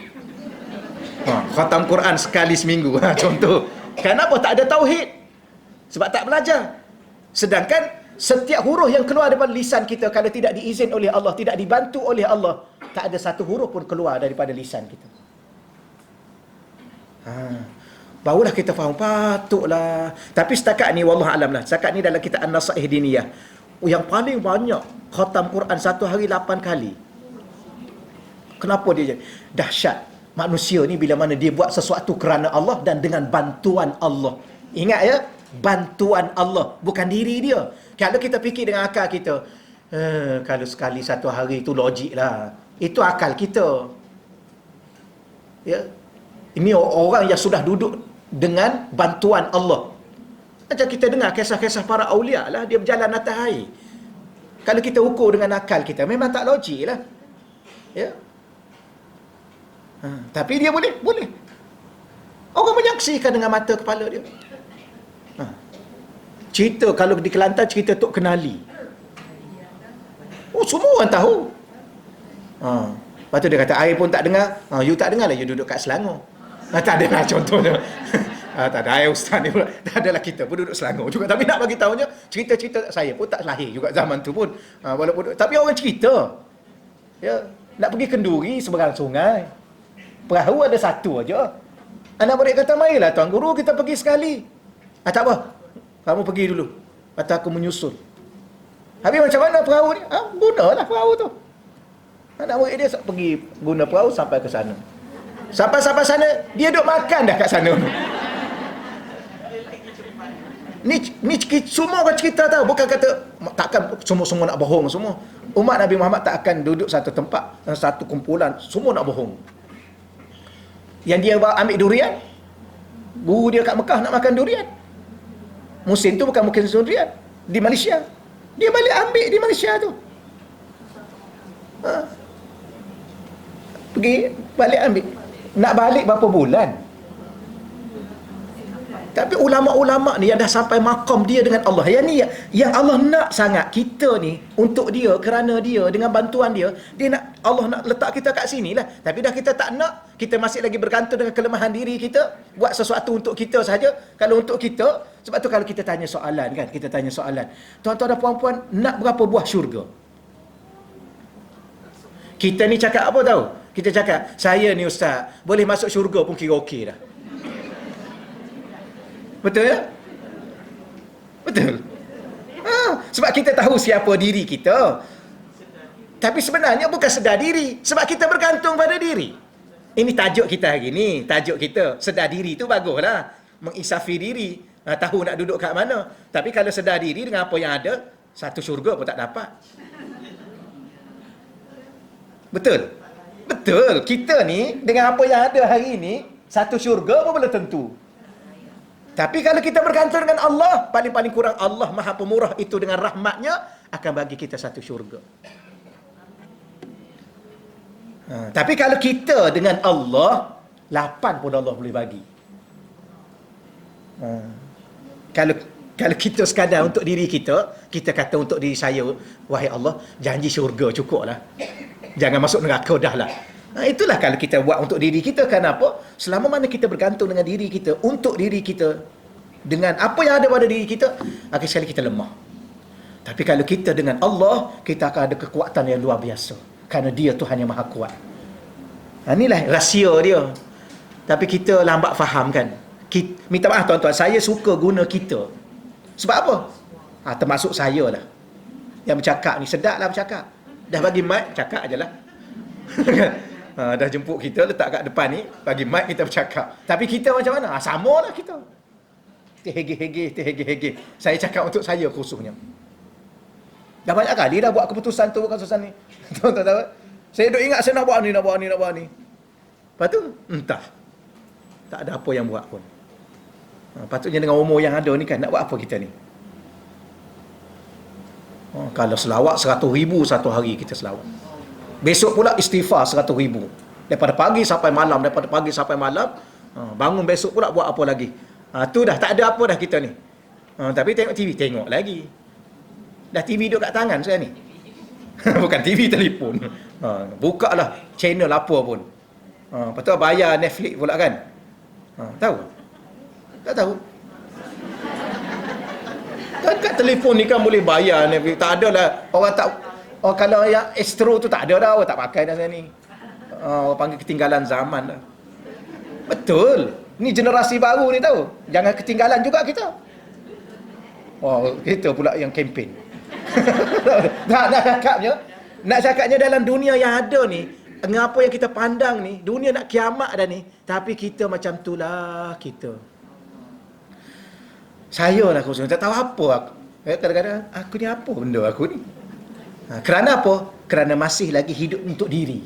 Khatam Quran sekali seminggu. Contoh. Kenapa tak ada tauhid? Sebab tak belajar. Sedangkan setiap huruf yang keluar daripada lisan kita, kalau tidak diizin oleh Allah, tidak dibantu oleh Allah, tak ada satu huruf pun keluar daripada lisan kita. Barulah kita faham, patutlah. Tapi setakat ni, wallahualam lah, setakat ni dalam kitab An-Nasaih Diniyah, yang paling banyak khatam Quran satu hari 8 kali. Kenapa dia jadi dahsyat? Manusia ni bila mana dia buat sesuatu kerana Allah dan dengan bantuan Allah. Ingat ya, bantuan Allah, bukan diri dia. Kalau kita fikir dengan akal kita, kalau sekali satu hari itu logik lah, itu akal kita. Ya, ini orang yang sudah duduk dengan bantuan Allah. Macam kita dengar kisah-kisah para awliya lah, dia berjalan atas air. Kalau kita ukur dengan akal kita, memang tak logik lah. Ya. Tapi dia boleh. Orang menyaksikan dengan mata kepala dia. Cerita, kalau di Kelantan, cerita Tok Kenali. Semua orang tahu. Lepas tu dia kata, air pun tak dengar. You tak dengar lah, you duduk kat Selangor. Tak ada lah contohnya. Tak ada, ustaz ni pula. Tak adalah, kita pun duduk Selangor juga. Tapi nak bagi tahunya, cerita-cerita saya pun tak lahir juga zaman tu pun. Walaupun, tapi orang cerita. Ya, nak pergi kenduri seberang sungai. Perahu ada satu aja. Anak murid kata, marilah tuan guru, kita pergi sekali. Tak apa, kamu pergi dulu. Kata aku menyusul. Habis macam mana perahu ni? Gunalah perahu tu. Anak murid dia pergi guna perahu sampai ke sana. Sampai sana, dia duduk makan dah kat sana. Ni semua orang cerita tahu. Bukan kata, takkan semua nak bohong semua. Umat Nabi Muhammad tak akan duduk satu tempat, satu kumpulan, semua nak bohong. Yang dia ambil durian, guru dia kat Mekah nak makan durian. Musim tu bukan musim durian, di Malaysia. Dia balik ambil di Malaysia tu. Pergi, balik ambil. Nak balik berapa bulan? Tapi ulama-ulama ni yang dah sampai makom dia dengan Allah, yang ni yang Allah nak sangat kita ni untuk dia, kerana dia, dengan bantuan dia, dia nak, Allah nak letak kita kat sini lah. Tapi dah kita tak nak, kita masih lagi bergantung dengan kelemahan diri kita, buat sesuatu untuk kita saja. Kalau untuk kita, sebab tu kalau kita tanya soalan kan, tuan-tuan dan puan-puan, nak berapa buah syurga? Kita ni cakap apa tahu? Kita cakap, saya ni ustaz, boleh masuk syurga pun kira okey dah. Betul ya? Betul. Sebab kita tahu siapa diri kita. Tapi sebenarnya bukan sedar diri. Sebab kita bergantung pada diri. Ini tajuk kita hari ni. Tajuk kita, sedar diri tu baguslah. Mengisafi diri. Tahu nak duduk kat mana. Tapi kalau sedar diri dengan apa yang ada, satu syurga pun tak dapat. Betul? Betul. Kita ni, dengan apa yang ada hari ni, satu syurga pun belum tentu. Tapi kalau kita bergantung dengan Allah, paling-paling kurang Allah Maha Pemurah itu dengan rahmatnya akan bagi kita satu syurga. Tapi kalau kita dengan Allah, 8 pun Allah boleh bagi. Kalau kita sekadar untuk diri kita, kita kata untuk diri saya, wahai Allah, janji syurga cukup lah. Jangan masuk neraka dah lah. Itulah kalau kita buat untuk diri kita. Kenapa? Selama mana kita bergantung dengan diri kita, untuk diri kita, dengan apa yang ada pada diri kita, akhir sekali kita lemah. Tapi kalau kita dengan Allah, kita akan ada kekuatan yang luar biasa. Kerana dia Tuhan yang maha kuat. Inilah rahsia dia. Tapi kita lambat faham kan. Minta maaf tuan-tuan, saya suka guna kita. Sebab apa? Termasuk saya lah. Yang bercakap ni, sedap lah bercakap. Dah bagi mic, cakap je lah. Dah jemput kita, letak kat depan ni, bagi mic kita bercakap. Tapi kita macam mana? Sama lah kita. Terhege-hege. Saya cakap untuk saya khususnya. Dah banyak kali dah buat keputusan tu, keputusan ni. Tuan-tuan tahu? Saya duk ingat saya nak buat ni. Lepas tu, entah. Tak ada apa yang buat pun. Patutnya dengan umur yang ada ni kan, nak buat apa kita ni? Kalau selawat 100,000 satu hari kita selawat. Besok pula istighfar 100,000. Daripada pagi sampai malam. Bangun besok pula buat apa lagi? Tu dah tak ada apa dah kita ni. Tapi tengok TV, tengok lagi. Dah TV duduk kat tangan saya ni. Bukan TV, telefon. Buka lah channel apa pun. Lepas tu bayar Netflix pula kan. Tahu? Tak tahu. Kan kat telefon ni kan boleh bayar Netflix. Tak ada lah. Orang tak... kalau yang Astro tu tak ada dah. Orang tak pakai dah saya ni. Orang panggil ketinggalan zaman dah. Betul. Ni generasi baru ni tahu. Jangan ketinggalan juga kita. Kita pula yang kempen. Nak cakapnya dalam dunia yang ada ni, apa yang kita pandang ni, dunia nak kiamat dah ni, tapi kita macam itulah kita. Saya lah khususnya tak tahu apa aku. Kadang-kadang aku ni apa benda aku ni. Kerana apa? Kerana masih lagi hidup untuk diri.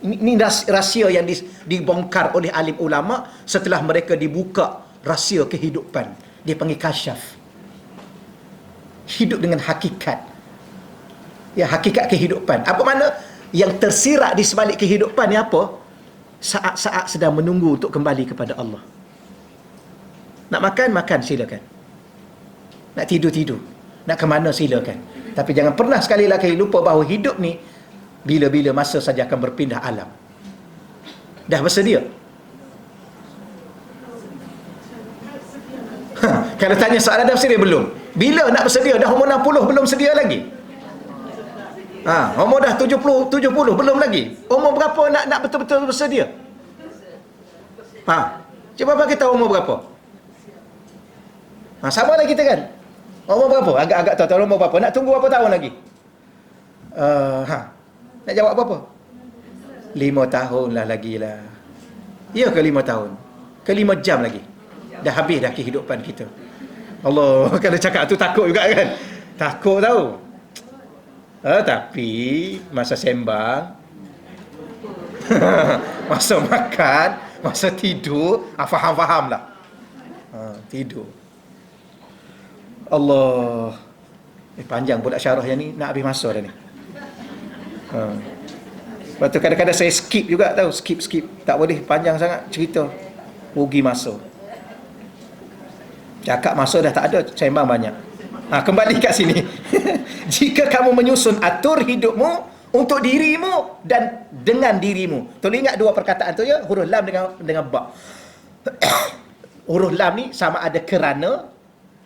Ini rahsia yang dibongkar oleh alim ulama setelah mereka dibuka rahsia kehidupan. Dia panggil kasyaf. Hidup dengan hakikat. Ya, hakikat kehidupan. Apa makna? Yang tersirat di sebalik kehidupan ni apa? Saat-saat sedang menunggu untuk kembali kepada Allah. Nak makan, makan silakan. Nak tidur. Nak ke mana silakan. Tapi jangan pernah sekali lagi lupa bahawa hidup ni bila-bila masa saja akan berpindah alam. Dah bersedia? Kalau tanya soalan dah bersedia belum? Bila nak bersedia? Dah umur 60 belum sedia lagi? Umur dah 70 belum lagi? Umur berapa nak betul-betul bersedia? Cuba bagi tahu umur berapa? Sama lah kita kan? Umur berapa? Agak-agak tahu umur berapa? Nak tunggu berapa tahun lagi? Nak jawab berapa? 5 tahun lah lagi lah. Ya ke 5 tahun? Ke 5 jam lagi? Dah habis dah kehidupan kita. Allah, kalau cakap tu takut juga kan? Takut tahu. Tapi masa sembang, masa makan, masa tidur, faham-faham lah. Tidur. Allah. Panjang pula syarah yang ni, nak habis masa dah ni. Lepas tu kadang-kadang saya skip juga tahu, skip. Tak boleh panjang sangat cerita. Rugi masa. Cakap masa dah tak ada, sembang banyak. Kembali kat sini. Jika kamu menyusun atur hidupmu untuk dirimu dan dengan dirimu. Tolong ingat dua perkataan tu ya, huruf lam dengan ba. Huruf lam ni sama ada kerana,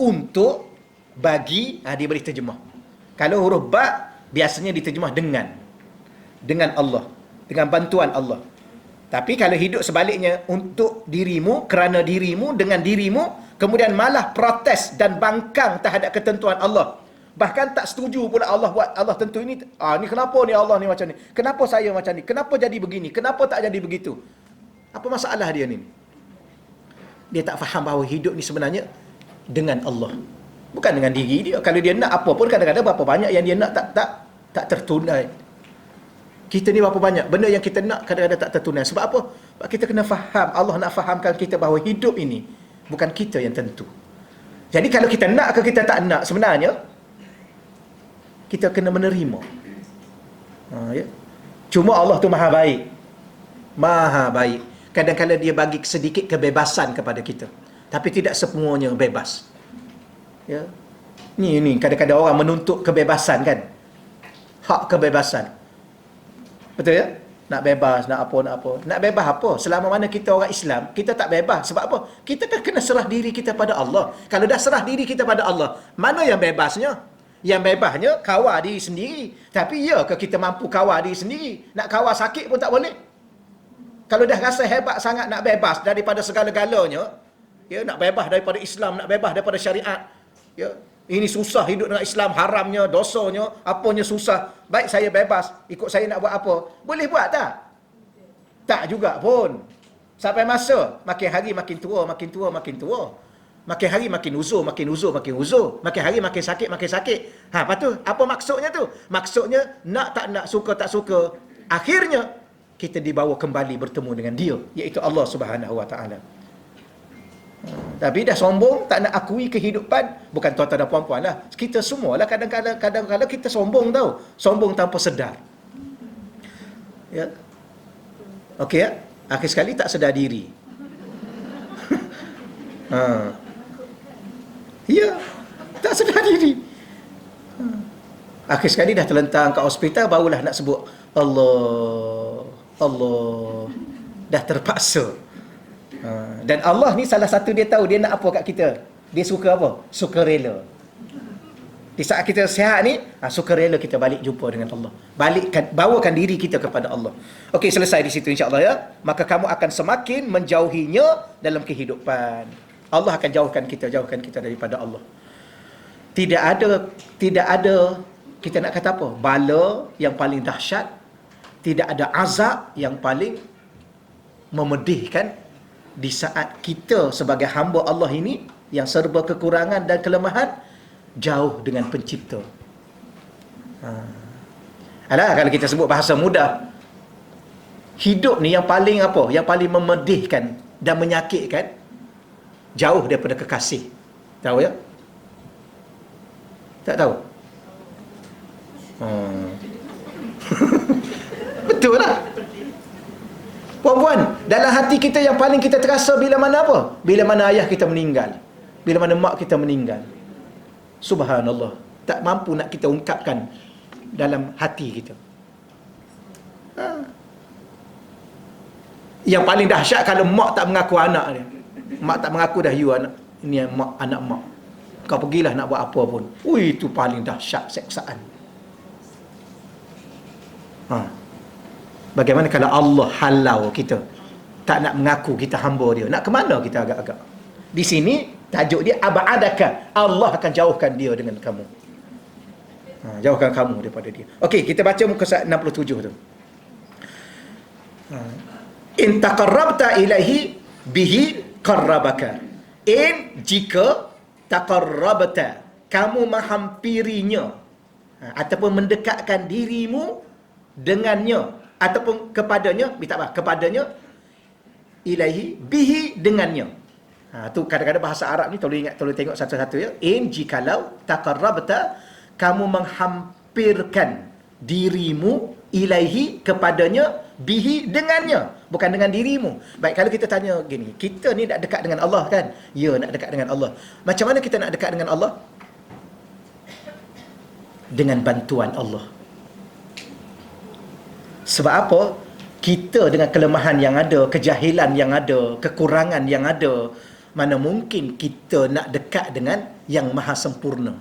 untuk, bagi, dia boleh terjemah. Kalau huruf ba biasanya diterjemah dengan Allah, dengan bantuan Allah. Tapi kalau hidup sebaliknya, untuk dirimu, kerana dirimu, dengan dirimu, kemudian malah protes dan bangkang terhadap ketentuan Allah. Bahkan tak setuju pula Allah buat, Allah tentu ini, ni kenapa ni Allah ni macam ni? Kenapa saya macam ni? Kenapa jadi begini? Kenapa tak jadi begitu? Apa masalah dia ni? Dia tak faham bahawa hidup ni sebenarnya dengan Allah, bukan dengan diri dia. Kalau dia nak apa pun, kadang-kadang berapa banyak yang dia nak tak tertunai. Kita ni berapa banyak benda yang kita nak kadang-kadang tak tertunai. Sebab apa? Sebab kita kena faham, Allah nak fahamkan kita bahawa hidup ini bukan kita yang tentu. Jadi kalau kita nak ke kita tak nak, sebenarnya kita kena menerima. Ya. Cuma Allah tu maha baik. Maha baik. Kadang-kadang dia bagi sedikit kebebasan kepada kita. Tapi tidak semuanya bebas. Ya. Ni kadang-kadang orang menuntut kebebasan kan. Hak kebebasan. Betul ya? Nak bebas, nak apa, nak apa. Nak bebas apa? Selama mana kita orang Islam, kita tak bebas. Sebab apa? Kita kan kena serah diri kita pada Allah. Kalau dah serah diri kita pada Allah, mana yang bebasnya? Yang bebasnya kawal diri sendiri. Tapi ya ke kita mampu kawal diri sendiri? Nak kawal sakit pun tak boleh. Kalau dah rasa hebat sangat nak bebas daripada segala-galanya, ya, nak bebas daripada Islam, nak bebas daripada syariat, ya, ini susah hidup dengan Islam, haramnya, dosanya, apanya susah. Baik saya bebas, ikut saya nak buat apa. Boleh buat tak? Tak juga pun. Sampai masa, makin hari makin tua, makin tua, makin tua. Makin hari makin uzur, makin uzur, makin uzur. Makin hari makin sakit, makin sakit. Lepas tu, apa maksudnya tu? Maksudnya, nak tak nak, suka tak suka. Akhirnya, kita dibawa kembali bertemu dengan dia, iaitu Allah Subhanahu Wa Taala. Tapi dah sombong, tak nak akui kehidupan. Bukan tuan-tuan dan puan-puan lah, kita semua lah kadang-kadang kita sombong tau. Sombong tanpa sedar, ya. Okey ya. Akhir sekali tak sedar diri. Ya, tak sedar diri. Akhir sekali dah terlentang kat hospital, barulah nak sebut Allah, Allah. Dah terpaksa. Dan Allah ni salah satu dia tahu dia nak apa kat kita. Dia suka apa? Suka rela. Di saat kita sihat ni, suka rela kita balik jumpa dengan Allah. Bawakan diri kita kepada Allah. Okey, selesai di situ insya-Allah ya. Maka kamu akan semakin menjauhinya dalam kehidupan. Allah akan jauhkan kita daripada Allah. Tidak ada kita nak kata apa? Bala yang paling dahsyat, tidak ada azab yang paling memedihkan di saat kita sebagai hamba Allah ini yang serba kekurangan dan kelemahan jauh dengan pencipta. Alah, kalau kita sebut bahasa mudah, hidup ni yang paling apa? Yang paling memedihkan dan menyakitkan, jauh daripada kekasih. Tahu ya? Tak tahu? Betul lah. Puan-puan, dalam hati kita yang paling kita terasa bila mana apa? Bila mana ayah kita meninggal. Bila mana mak kita meninggal. Subhanallah. Tak mampu nak kita ungkapkan dalam hati kita. Yang paling dahsyat kalau mak tak mengaku anak dia. Mak tak mengaku dah you anak. Ini mak, anak mak. Kau pergilah nak buat apa pun. Ui, itu paling dahsyat seksaan. Bagaimana kalau Allah halau kita, tak nak mengaku kita hamba dia? Nak ke mana kita agak-agak? Di sini tajuk dia ab'adaka. Allah akan jauhkan dia dengan kamu. Jauhkan kamu daripada dia. Okey, kita baca muka surat 67 tu. In taqarrabta ilaihi bihi qarrabaka. In, jika taqarrabta, kamu menghampirinya, ataupun mendekatkan dirimu dengannya, ataupun kepadanya, kepadanya, ilaihi, bihi, dengannya. Tu kadang-kadang bahasa Arab ni tolong ingat, tolong tengok satu-satu ya. In, jikalau taqarrabta, kamu menghampirkan dirimu, ilaihi, kepadanya, bihi, dengannya, bukan dengan dirimu. Baik, kalau kita tanya gini, kita ni nak dekat dengan Allah kan? Ya, nak dekat dengan Allah. Macam mana kita nak dekat dengan Allah? Dengan bantuan Allah. Sebab apa? Kita dengan kelemahan yang ada, kejahilan yang ada, kekurangan yang ada, mana mungkin kita nak dekat dengan yang maha sempurna?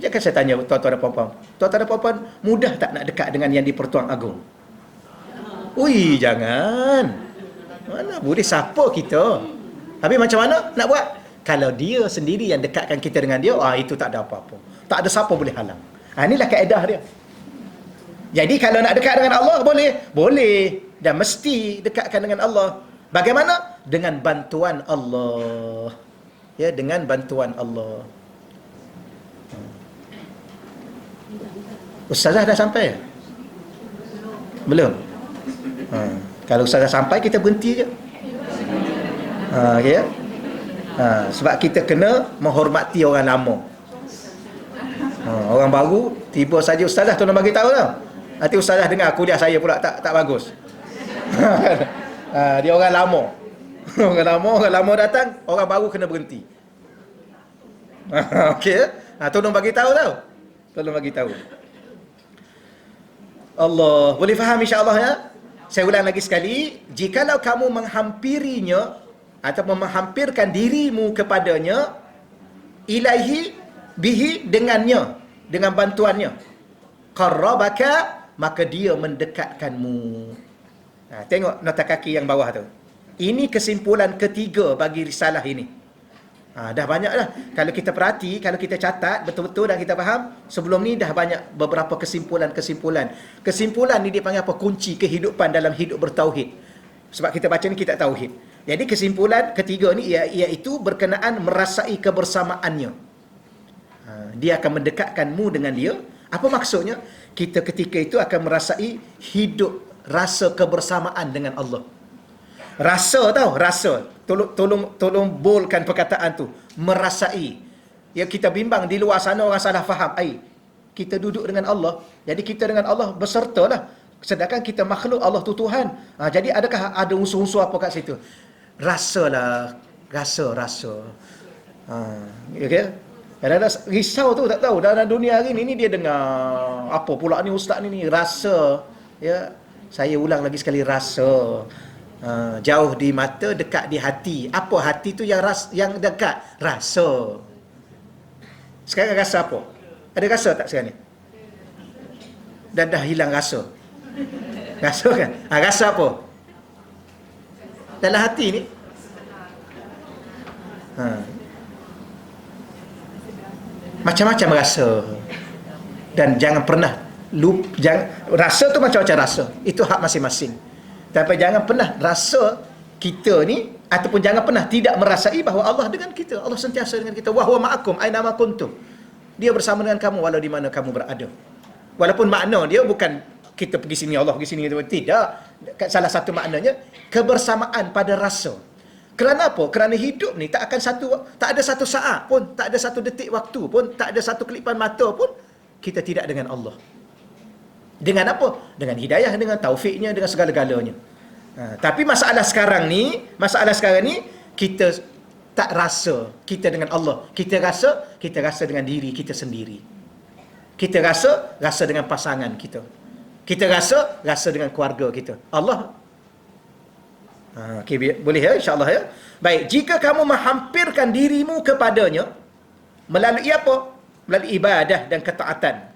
Jangan saya tanya tuan-tuan dan puan-puan. Tuan-tuan dan puan-puan, mudah tak nak dekat dengan yang di Pertuan Agong? Ui, jangan. Mana boleh, siapa kita? Habis macam mana nak buat? Kalau dia sendiri yang dekatkan kita dengan dia, itu tak ada apa-apa. Tak ada siapa boleh halang. Inilah kaedah dia. Jadi kalau nak dekat dengan Allah, boleh? Boleh. Dan mesti dekatkan dengan Allah. Bagaimana? Dengan bantuan Allah. Ya, dengan bantuan Allah. Ustazah dah sampai? Belum? Kalau ustazah sampai, kita berhenti je. Okay, ya? Sebab kita kena menghormati orang lama. Orang baru, tiba saja ustazah tolong bagi tahu tau. Nanti ustazah dengar kuliah saya pula tak bagus. Dia orang lama. Orang lama datang, orang baru kena berhenti. Okey, tolong bagi tahu tau. Tolong bagi tahu. Allah. Boleh faham insya-Allah ya? Saya ulang lagi sekali, jikalau kamu menghampirinya ataupun menghampirkan dirimu kepadanya, ilaihi bihi dengannya, dengan bantuannya, qarrabaka, maka dia mendekatkanmu. Tengok nota kaki yang bawah tu. Ini kesimpulan ketiga bagi risalah ini. Dah banyak dah. Kalau kita perhati, kalau kita catat betul-betul dan kita faham, sebelum ni dah banyak beberapa kesimpulan-kesimpulan. Kesimpulan ni dia panggil apa? Kunci kehidupan dalam hidup bertauhid. Sebab kita baca ni kitab tauhid. Jadi kesimpulan ketiga ni iaitu berkenaan merasai kebersamaannya. Dia akan mendekatkanmu dengan dia. Apa maksudnya? Kita ketika itu akan merasai hidup rasa kebersamaan dengan Allah. Rasa tau, rasa. Tolong bolkan perkataan tu. Merasai. Ya, kita bimbang di luar sana orang salah faham. Kita duduk dengan Allah. Jadi kita dengan Allah berserta lah. Sedangkan kita makhluk, Allah tu Tuhan. Jadi adakah ada unsur-unsur apa kat situ? Rasalah. Rasa. Okay? Kadang-kadang risau tu tak tahu. Dalam dunia hari ni dia dengar. Apa pula ni ustaz ni rasa. Ya, saya ulang lagi sekali, rasa. Jauh di mata, dekat di hati. Apa hati tu yang dekat? Rasa. Sekarang rasa apa? Ada rasa tak sekarang ni? Dah hilang rasa. Rasa kan? Rasa apa? Dalam hati ni. Macam-macam rasa. Dan jangan pernah rasa tu macam-macam rasa. Itu hak masing-masing. Tapi jangan pernah rasa kita ni, ataupun jangan pernah tidak merasai bahawa Allah dengan kita. Allah sentiasa dengan kita. Wa huwa ma'akum aina ma kuntum. Dia bersama dengan kamu walau di mana kamu berada. Walaupun makna dia bukan kita pergi sini, Allah pergi sini. Tidak. Salah satu maknanya kebersamaan pada rasa. Kerana apa? Kerana hidup ni tak ada satu saat pun, tak ada satu detik waktu pun, tak ada satu kelipan mata pun kita tidak dengan Allah. Dengan apa? Dengan hidayah, dengan taufiknya, dengan segala-galanya. Tapi masalah sekarang ni, kita tak rasa kita dengan Allah. Kita rasa dengan diri kita sendiri. Kita rasa dengan pasangan kita. Kita rasa dengan keluarga kita. Allah. Okay, boleh ya, insya-Allah ya. Baik, jika kamu menghampirkan dirimu kepadanya melalui apa? Melalui ibadah dan ketaatan.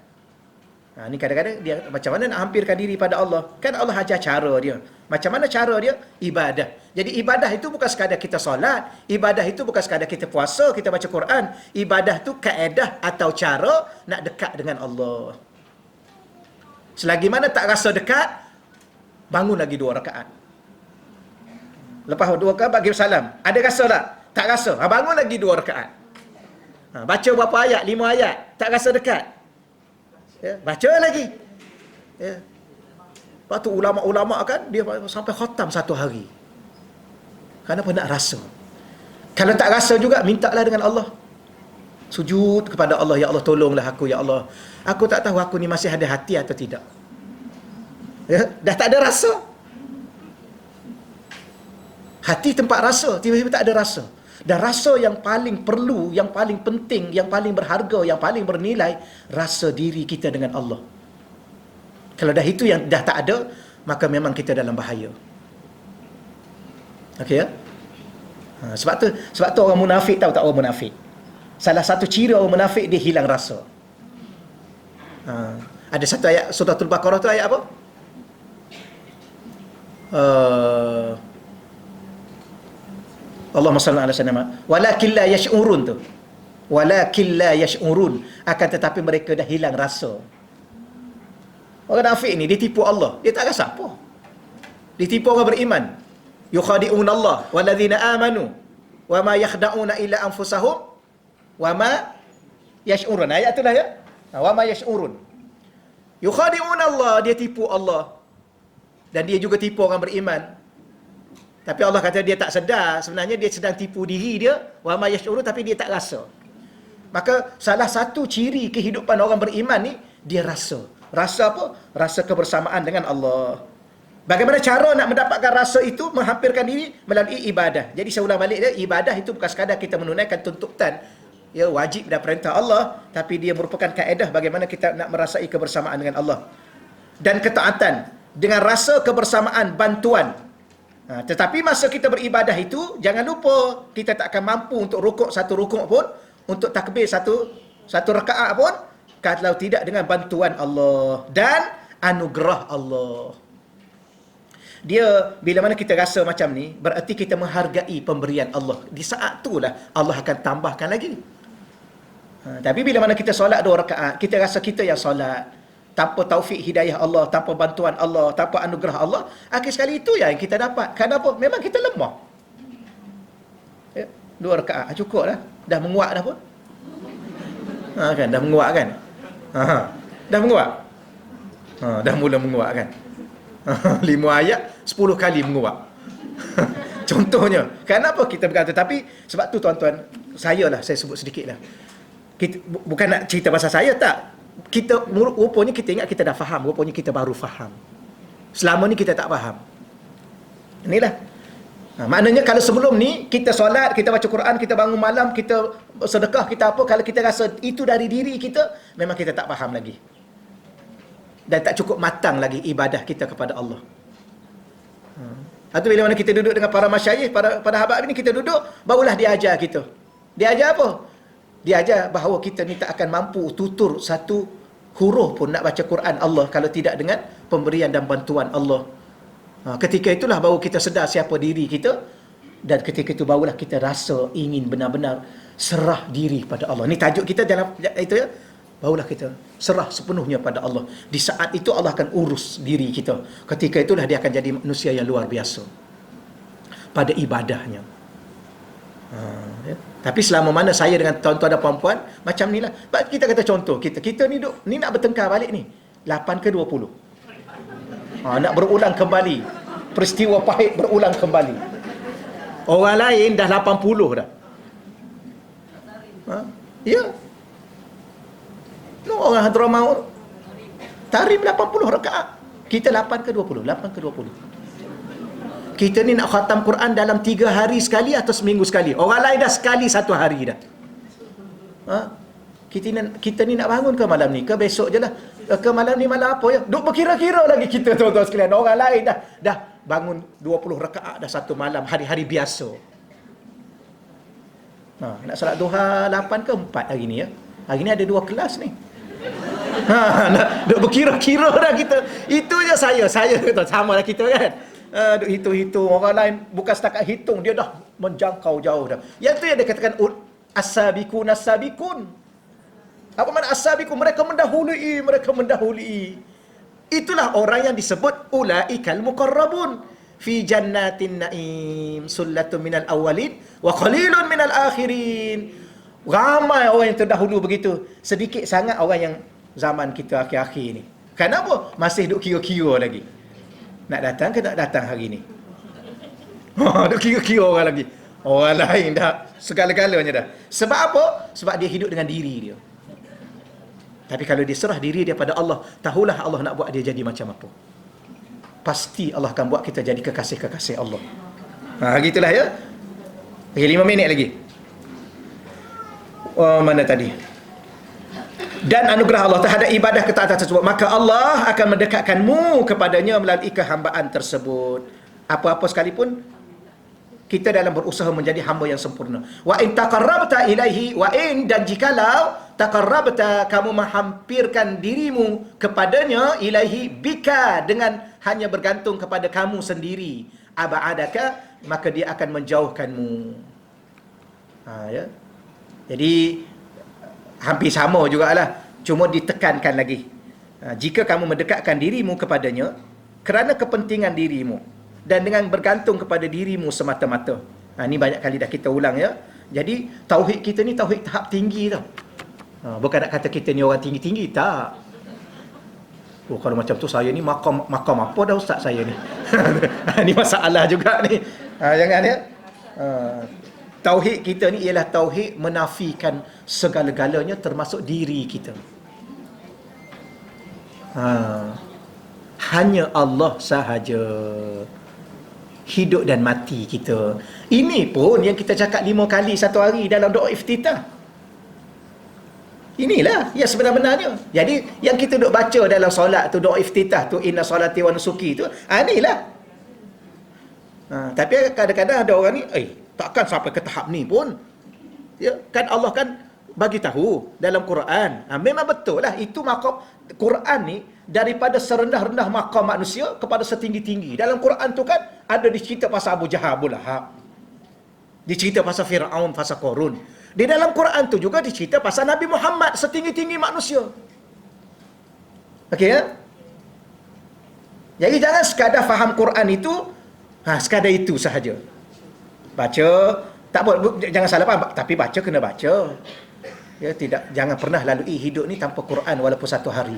Ni kadang-kadang dia macam mana nak hampirkan diri pada Allah. Kan Allah ajar cara dia. Macam mana cara dia? Ibadah. Jadi ibadah itu bukan sekadar kita solat. Ibadah itu bukan sekadar kita puasa, kita baca Quran. Ibadah tu kaedah atau cara nak dekat dengan Allah. Selagi mana tak rasa dekat, bangun lagi 2 rakaat. Lepas 2 rakaat bagi salam. Ada rasa tak? Tak rasa. Bangun lagi 2 rakaat. Baca berapa ayat? 5 ayat. Tak rasa dekat. Ya, baca lagi. Ya. Lepas tu ulama-ulama kan dia sampai khatam 1 hari. Kenapa nak rasa? Kalau tak rasa juga, mintalah dengan Allah. Sujud kepada Allah, ya Allah tolonglah aku, ya Allah. Aku tak tahu aku ni masih ada hati atau tidak. Ya, dah tak ada rasa. Hati tempat rasa, tiba-tiba tak ada rasa. Dan rasa yang paling perlu, yang paling penting, yang paling berharga, yang paling bernilai, rasa diri kita dengan Allah. Kalau dah itu yang dah tak ada, maka memang kita dalam bahaya. Okey ya? Sebab tu orang munafik, tahu tak orang munafik? Salah satu ciri orang munafik, dia hilang rasa. Ada satu ayat Suratul Baqarah tu, ayat apa? Allahumma salli ala sayyidina walakin la yash'urun tu. Walakin la yash'urun, akan tetapi mereka dah hilang rasa. Orang nafik ni dia tipu Allah, dia tak rasa apa. Dia tipu orang beriman. Yukhadi'un Allah walladzina amanu wa ma yakhda'una illa anfusahum wa ma yash'urun. Ayat itulah ya. Wa ma yash'urun. Yukhadi'un Allah, dia tipu Allah. Dan dia juga tipu orang beriman. Tapi Allah kata dia tak sedar, sebenarnya dia sedang tipu diri dia, wa ma yash'urun, tapi dia tak rasa. Maka salah satu ciri kehidupan orang beriman ni, dia rasa. Rasa apa? Rasa kebersamaan dengan Allah. Bagaimana cara nak mendapatkan rasa itu? Menghampirkan diri melalui ibadah. Jadi saya ulang balik dia, ibadah itu bukan sekadar kita menunaikan tuntutan, ya, wajib dan perintah Allah, tapi dia merupakan kaedah bagaimana kita nak merasai kebersamaan dengan Allah. dan ketaatan, dengan rasa kebersamaan, bantuan. Tetapi masa kita beribadah itu, jangan lupa kita tak akan mampu untuk rukuk satu rukuk pun, untuk takbir satu rakaat pun, kalau tidak dengan bantuan Allah dan anugerah Allah. Dia, bila mana kita rasa macam ni, berarti kita menghargai pemberian Allah. Di saat itulah Allah akan tambahkan lagi. Tapi bila mana kita solat 2 rakaat, kita rasa kita yang solat tanpa taufik hidayah Allah, tanpa bantuan Allah, tanpa anugerah Allah, akhir sekali itu yang kita dapat. Kenapa? Memang kita lemah. 2 rakaat cukup dah. Dah menguat dah pun. Kan dah menguat kan? Dah menguat. Dah mula menguat kan? 5 ayat 10 kali menguat. Contohnya, kenapa kita berkata? Tapi sebab tu tuan-tuan, saya sebut sedikit lah. Kita, bukan nak cerita pasal saya, tak. Kita rupanya kita ingat kita dah faham, rupanya kita baru faham. Selama ni kita tak faham. Inilah. Maknanya kalau sebelum ni kita solat, kita baca Quran, kita bangun malam, kita sedekah, kita apa, kalau kita rasa itu dari diri kita, memang kita tak faham lagi. Dan tak cukup matang lagi ibadah kita kepada Allah. Atau bila mana kita duduk dengan para masyayikh, para habab ini, kita duduk, barulah dia ajar kita. Dia ajar apa? Dia ajar bahawa kita ni tak akan mampu tutur satu huruf pun nak baca Quran Allah kalau tidak dengan pemberian dan bantuan Allah. Ketika itulah baru kita sedar siapa diri kita, dan ketika itu barulah kita rasa ingin benar-benar serah diri pada Allah. Ni tajuk kita dalam itu ya. Barulah kita serah sepenuhnya pada Allah. Di saat itu Allah akan urus diri kita. Ketika itulah dia akan jadi manusia yang luar biasa pada ibadahnya. Ya. Tapi selama mana saya dengan tuan-tuan dan puan-puan macam ni lah. Kita kata contoh, kita ni duk, ni nak bertengkar balik ni 8 ke 20. Nak berulang kembali. Peristiwa pahit berulang kembali. Orang lain dah 80 dah. Ya. Orang Hadramaut tarim 80 rakaat. Kita 8 ke 20? 8 ke 20. Kita ni nak khatam Quran dalam 3 hari sekali atau seminggu sekali. Orang lain dah sekali 1 hari dah. Kita ni nak bangun ke malam ni? Ke besok je lah? Ke malam ni malam apa ya? Duk berkira-kira lagi kita tuan-tuan sekalian. Orang lain dah bangun 20 rakaat dah satu malam, hari-hari biasa. Nak salat duha 8 ke 4 hari ni ya? Hari ni ada 2 kelas ni. Duk berkira-kira dah kita. Itu je saya kata sama lah kita kan. Duk hitung-hitung, orang lain bukan setakat hitung, dia dah menjangkau jauh dah. Yang tu yang dia katakan as-sabiqun as-sabiqun. Apa makna as-sabiqun? Mereka mendahului. Itulah orang yang disebut ulaikal muqarrabun fi jannatin naim, sullatun minal awwalin wa qalilun minal akhirin. Ramai orang yang terdahulu begitu, sedikit sangat orang yang zaman kita akhir-akhir ni. Kenapa? Masih duk kira-kira lagi. Nak datang ke tak datang hari ni? Duk kira-kira orang lagi. Orang lain dah segala-galanya dah. Sebab apa? Sebab dia hidup dengan diri dia. Tapi kalau dia serah diri dia pada Allah, tahulah Allah nak buat dia jadi macam apa. Pasti Allah akan buat kita jadi kekasih-kekasih Allah. Gitulah ya. Okay, 5 minit lagi. Mana tadi? Dan anugerah Allah terhadap ibadah ketaatan tersebut, maka Allah akan mendekatkanmu kepadanya melalui kehambaan tersebut. Apa-apa sekalipun kita dalam berusaha menjadi hamba yang sempurna. Wa in taqarrabta ilaihi, wa in, dan jikalau taqarrabta, kamu menghampirkan dirimu kepadanya, ilaihi bika, dengan hanya bergantung kepada kamu sendiri, abadaka, maka dia akan menjauhkanmu. Ya. Jadi hampir sama jugalah, cuma ditekankan lagi. Jika kamu mendekatkan dirimu kepadanya kerana kepentingan dirimu dan dengan bergantung kepada dirimu semata-mata. Ini banyak kali dah kita ulang ya. Jadi tauhid kita ni tauhid tahap tinggi tau. Bukan nak kata kita ni orang tinggi-tinggi, tak. Kalau macam tu saya ni makam apa dah ustaz saya ni. Ni masalah juga ni. Jangan ya. Tauhid kita ni ialah tauhid menafikan segala-galanya termasuk diri kita. Hanya Allah sahaja hidup dan mati kita. Ini pun yang kita cakap 5 kali satu hari dalam doa iftitah. Inilah yang sebenar-benarnya. Jadi yang kita duk baca dalam solat tu, doa iftitah tu, inna solati wa nusuki tu, inilah. Tapi kadang-kadang ada orang ni, takkan sampai ke tahap ni pun. Ya, kan Allah kan bagi tahu dalam Quran. Memang betul lah, itu maqam Quran ni daripada serendah-rendah maqam manusia kepada setinggi-tinggi. Dalam Quran tu kan ada dicerita pasal Abu Jahal, Abu Lahab. Dicerita pasal Fir'aun, pasal Qarun. Di dalam Quran tu juga dicerita pasal Nabi Muhammad, setinggi-tinggi manusia. Okey ya? Jadi jangan sekadar faham Quran itu, sekadar itu sahaja. Baca, tak boleh, jangan salah faham, tapi baca kena baca. Ya, jangan pernah lalui hidup ni tanpa Quran walaupun satu hari.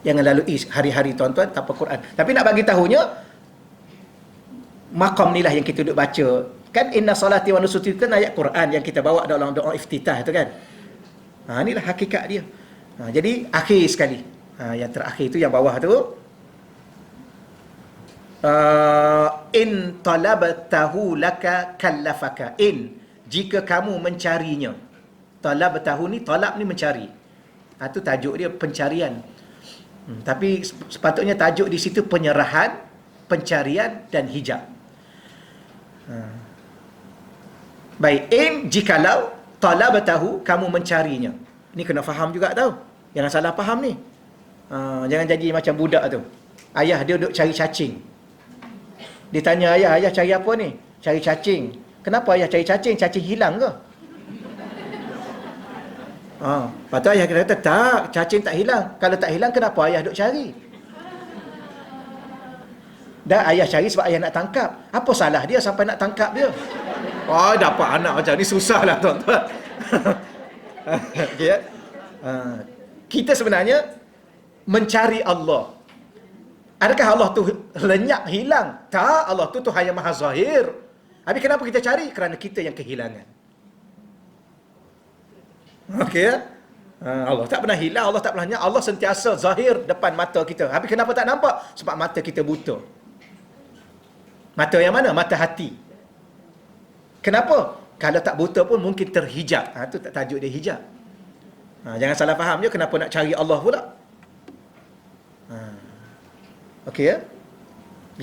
Jangan lalui hari-hari tuan-tuan tanpa Quran. Tapi nak bagi tahunya, maqam ni lah yang kita duduk baca. Kan inna salati wa nusuki kan ayat Quran yang kita bawa dalam doa iftitah tu kan. Inilah hakikat dia. Jadi akhir sekali. Yang terakhir tu yang bawah tu. In talabtahu laka kallafaka. Jika kamu mencarinya. Talabtahu ni, talab ni mencari. Tu tajuk dia pencarian. Tapi sepatutnya tajuk di situ penyerahan, pencarian dan hijab. Baik, jikalau talabtahu, kamu mencarinya. Ni kena faham juga tau. Jangan salah faham ni. Jangan jadi macam budak tu. Ayah dia duduk cari cacing. Dia tanya ayah cari apa ni? Cari cacing. Kenapa ayah cari cacing? Cacing hilang ke? Lepas tu ayah kata, tak, cacing tak hilang. Kalau tak hilang, kenapa ayah duduk cari? Dan ayah cari sebab ayah nak tangkap. Apa salah dia sampai nak tangkap dia? Dapat anak macam ni susah lah tuan-tuan. Okay, kita sebenarnya mencari Allah. Adakah Allah tu lenyap, hilang? Tak, Allah tu Tuhan yang Maha Zahir. Tapi kenapa kita cari? Kerana kita yang kehilangan. Okey ya? Allah tak pernah hilang, Allah tak pernah lenyap. Allah sentiasa zahir depan mata kita. Tapi kenapa tak nampak? Sebab mata kita buta. Mata yang mana? Mata hati. Kenapa? Kalau tak buta pun mungkin terhijab. Itu tak tajuk dia hijab. Jangan salah faham je kenapa nak cari Allah pula. Okey ya?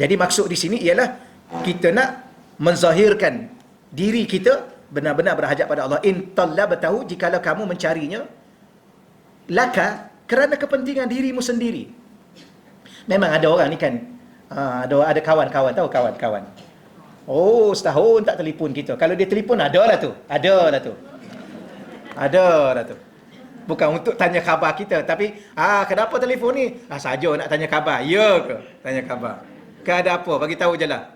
Jadi maksud di sini ialah kita nak menzahirkan diri kita benar-benar berhajat pada Allah. In talabtahu, jikalau kamu mencarinya, laka, kerana kepentingan dirimu sendiri. Memang ada orang ni kan, ada kawan-kawan, tahu kawan-kawan. Setahun tak telefon kita. Kalau dia telefon, ada lah tu. Bukan untuk tanya khabar kita, tapi kenapa telefon ni? Saja nak tanya khabar. Ya ke? Tanya khabar. Ke ada apa? Bagi tahu je lah.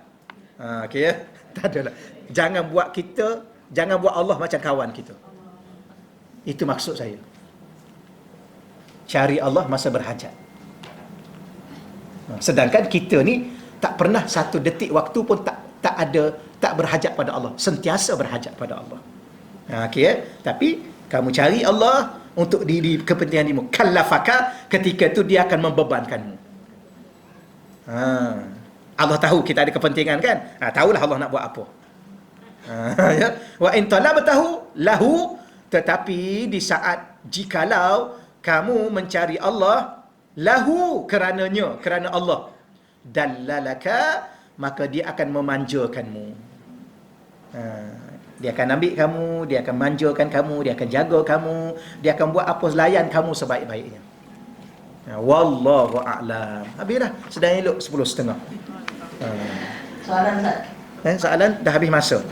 Okey ya? Tak adalah. Jangan buat Allah macam kawan kita. Itu maksud saya. Cari Allah masa berhajat. Sedangkan kita ni tak pernah satu detik waktu pun tak berhajat pada Allah, sentiasa berhajat pada Allah. Okey ya? Tapi kamu cari Allah untuk diri kepentingan dirimu. Kallafaka, ketika itu dia akan membebankanmu. Allah tahu kita ada kepentingan kan? Tahulah Allah nak buat apa. Ya? Wa in talabtahu lahu, tetapi di saat jikalau kamu mencari Allah lahu, kerana Allah, dallalaka, maka dia akan memanjakanmu. Dia akan ambil kamu, dia akan manjakan kamu, dia akan jaga kamu, dia akan buat apa layan kamu sebaik-baiknya. Wallahu a'lam. Habislah, sedang elok 10.30. Soalan Ustaz. Soalan dah habis masa.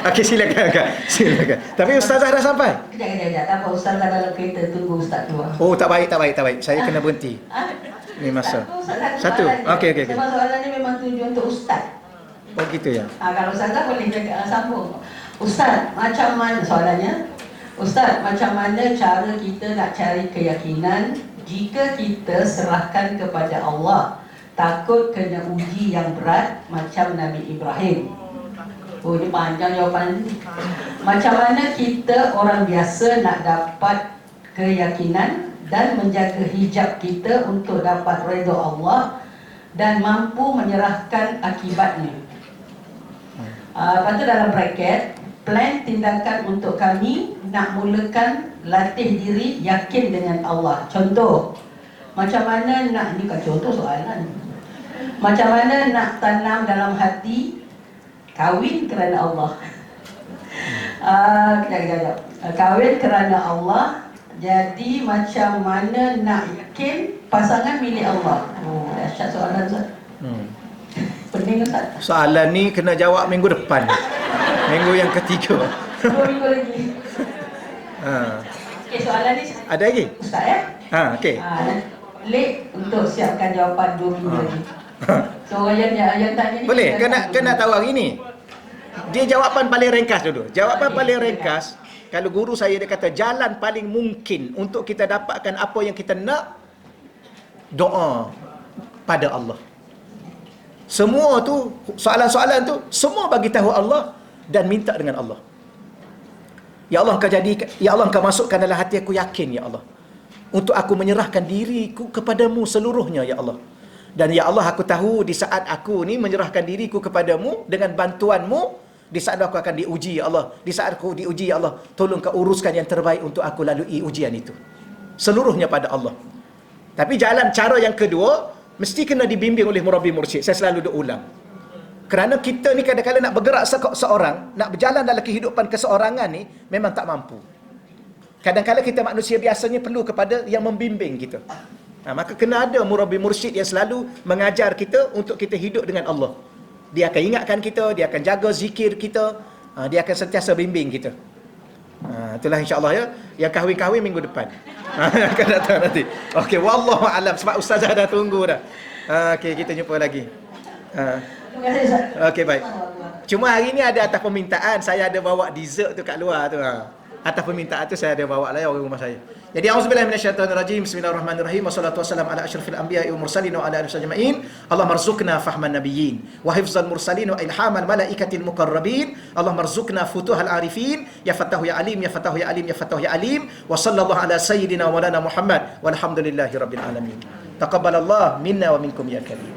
Okey, silakan Kak. Silakan. Tapi ustazah dah sampai. Kejap. Tak apa, ustazah dalam kereta tunggu ustaz keluar. Tak baik. Saya kena berhenti. Ni masa. Satu. Okey. Sebab soalan ni memang tujuan untuk ustaz. Gitu ya. Kalau ustazah boleh jaga sambung. Ustaz, macam mana soalannya? Ustaz, macam mana cara kita nak cari keyakinan jika kita serahkan kepada Allah, takut kena uji yang berat macam Nabi Ibrahim? Ini panjang jawapan ni. Macam mana kita orang biasa nak dapat keyakinan dan menjaga hijab kita untuk dapat redha Allah dan mampu menyerahkan akibatnya? Lepas tu dalam bracket, plan tindakan untuk kami nak mulakan latih diri yakin dengan Allah. Contoh, macam mana nak, ni kan contoh soalan, macam mana nak tanam dalam hati kahwin kerana Allah. Kejap. Kahwin kerana Allah. Jadi macam mana nak yakin pasangan milik Allah. Oh, dahsyat soalan Ustaz. Pening Ustaz. Soalan ni kena jawab minggu depan. Minggu yang ketiga. 2 minggu lagi. Ha. Okey, soalan ni Ada lagi? Ustaz ya. Ha, okey. Lek untuk siapkan jawapan 2 minggu lagi. So orang yang tanya ni Boleh, kena tahu hari ni. Dia jawapan paling ringkas dulu. Jawapan paling ringkas, kalau guru saya dia kata jalan paling mungkin untuk kita dapatkan apa yang kita nak, doa pada Allah. Semua tu, soalan-soalan tu, semua bagi tahu Allah dan minta dengan Allah. Ya Allah, Engkau masukkan dalam hati aku yakin, Ya Allah, untuk aku menyerahkan diriku kepadamu seluruhnya, Ya Allah. Dan Ya Allah, aku tahu di saat aku ni menyerahkan diriku kepadamu dengan bantuanmu, di saat aku akan diuji, Ya Allah. Di saat aku diuji, Ya Allah, tolong kau uruskan yang terbaik untuk aku lalui ujian itu. Seluruhnya pada Allah. Tapi cara yang kedua, mesti kena dibimbing oleh murabbi mursyid. Saya selalu ulang. Kerana kita ni kadang-kadang nak bergerak seorang, nak berjalan dalam kehidupan keseorangan ni, memang tak mampu. Kadang-kadang kita manusia biasanya perlu kepada yang membimbing kita. Maka kena ada murabbi mursyid yang selalu mengajar kita untuk kita hidup dengan Allah. Dia akan ingatkan kita, dia akan jaga zikir kita, dia akan sentiasa bimbing kita. Itulah insya-Allah ya. Yang kahwin-kahwin minggu depan. Akan datang nanti. Okey, wallahu alam, sebab ustazah dah tunggu dah. Okey, kita jumpa lagi. Terima kasih Ustaz. Okey, baik. Cuma hari ni ada atas permintaan, saya ada bawa dessert tu kat luar tu. Atas permintaan tu saya ada bawa lah ya orang rumah saya. Jadi auzubillahi minasyaitonirrajim. Bismillahirrahmanirrahim. Wassalatu wassalamu ala asyrafil anbiya'i wal mursalin wa ala alihi ajma'in. Allahumma rzuqna fahman nabiyyin wa hifzal mursalin wa ilhamal malaikatil muqarrabin. Allahumma rzuqna futuhal arifin. Ya Fattahu ya Alim, ya Fattahu ya Alim, ya Fattahu ya Alim. Wa sallallahu ala sayyidina wa lana Muhammad walhamdulillahi rabbil alamin. Taqabbalallah minna wa minkum ya karim.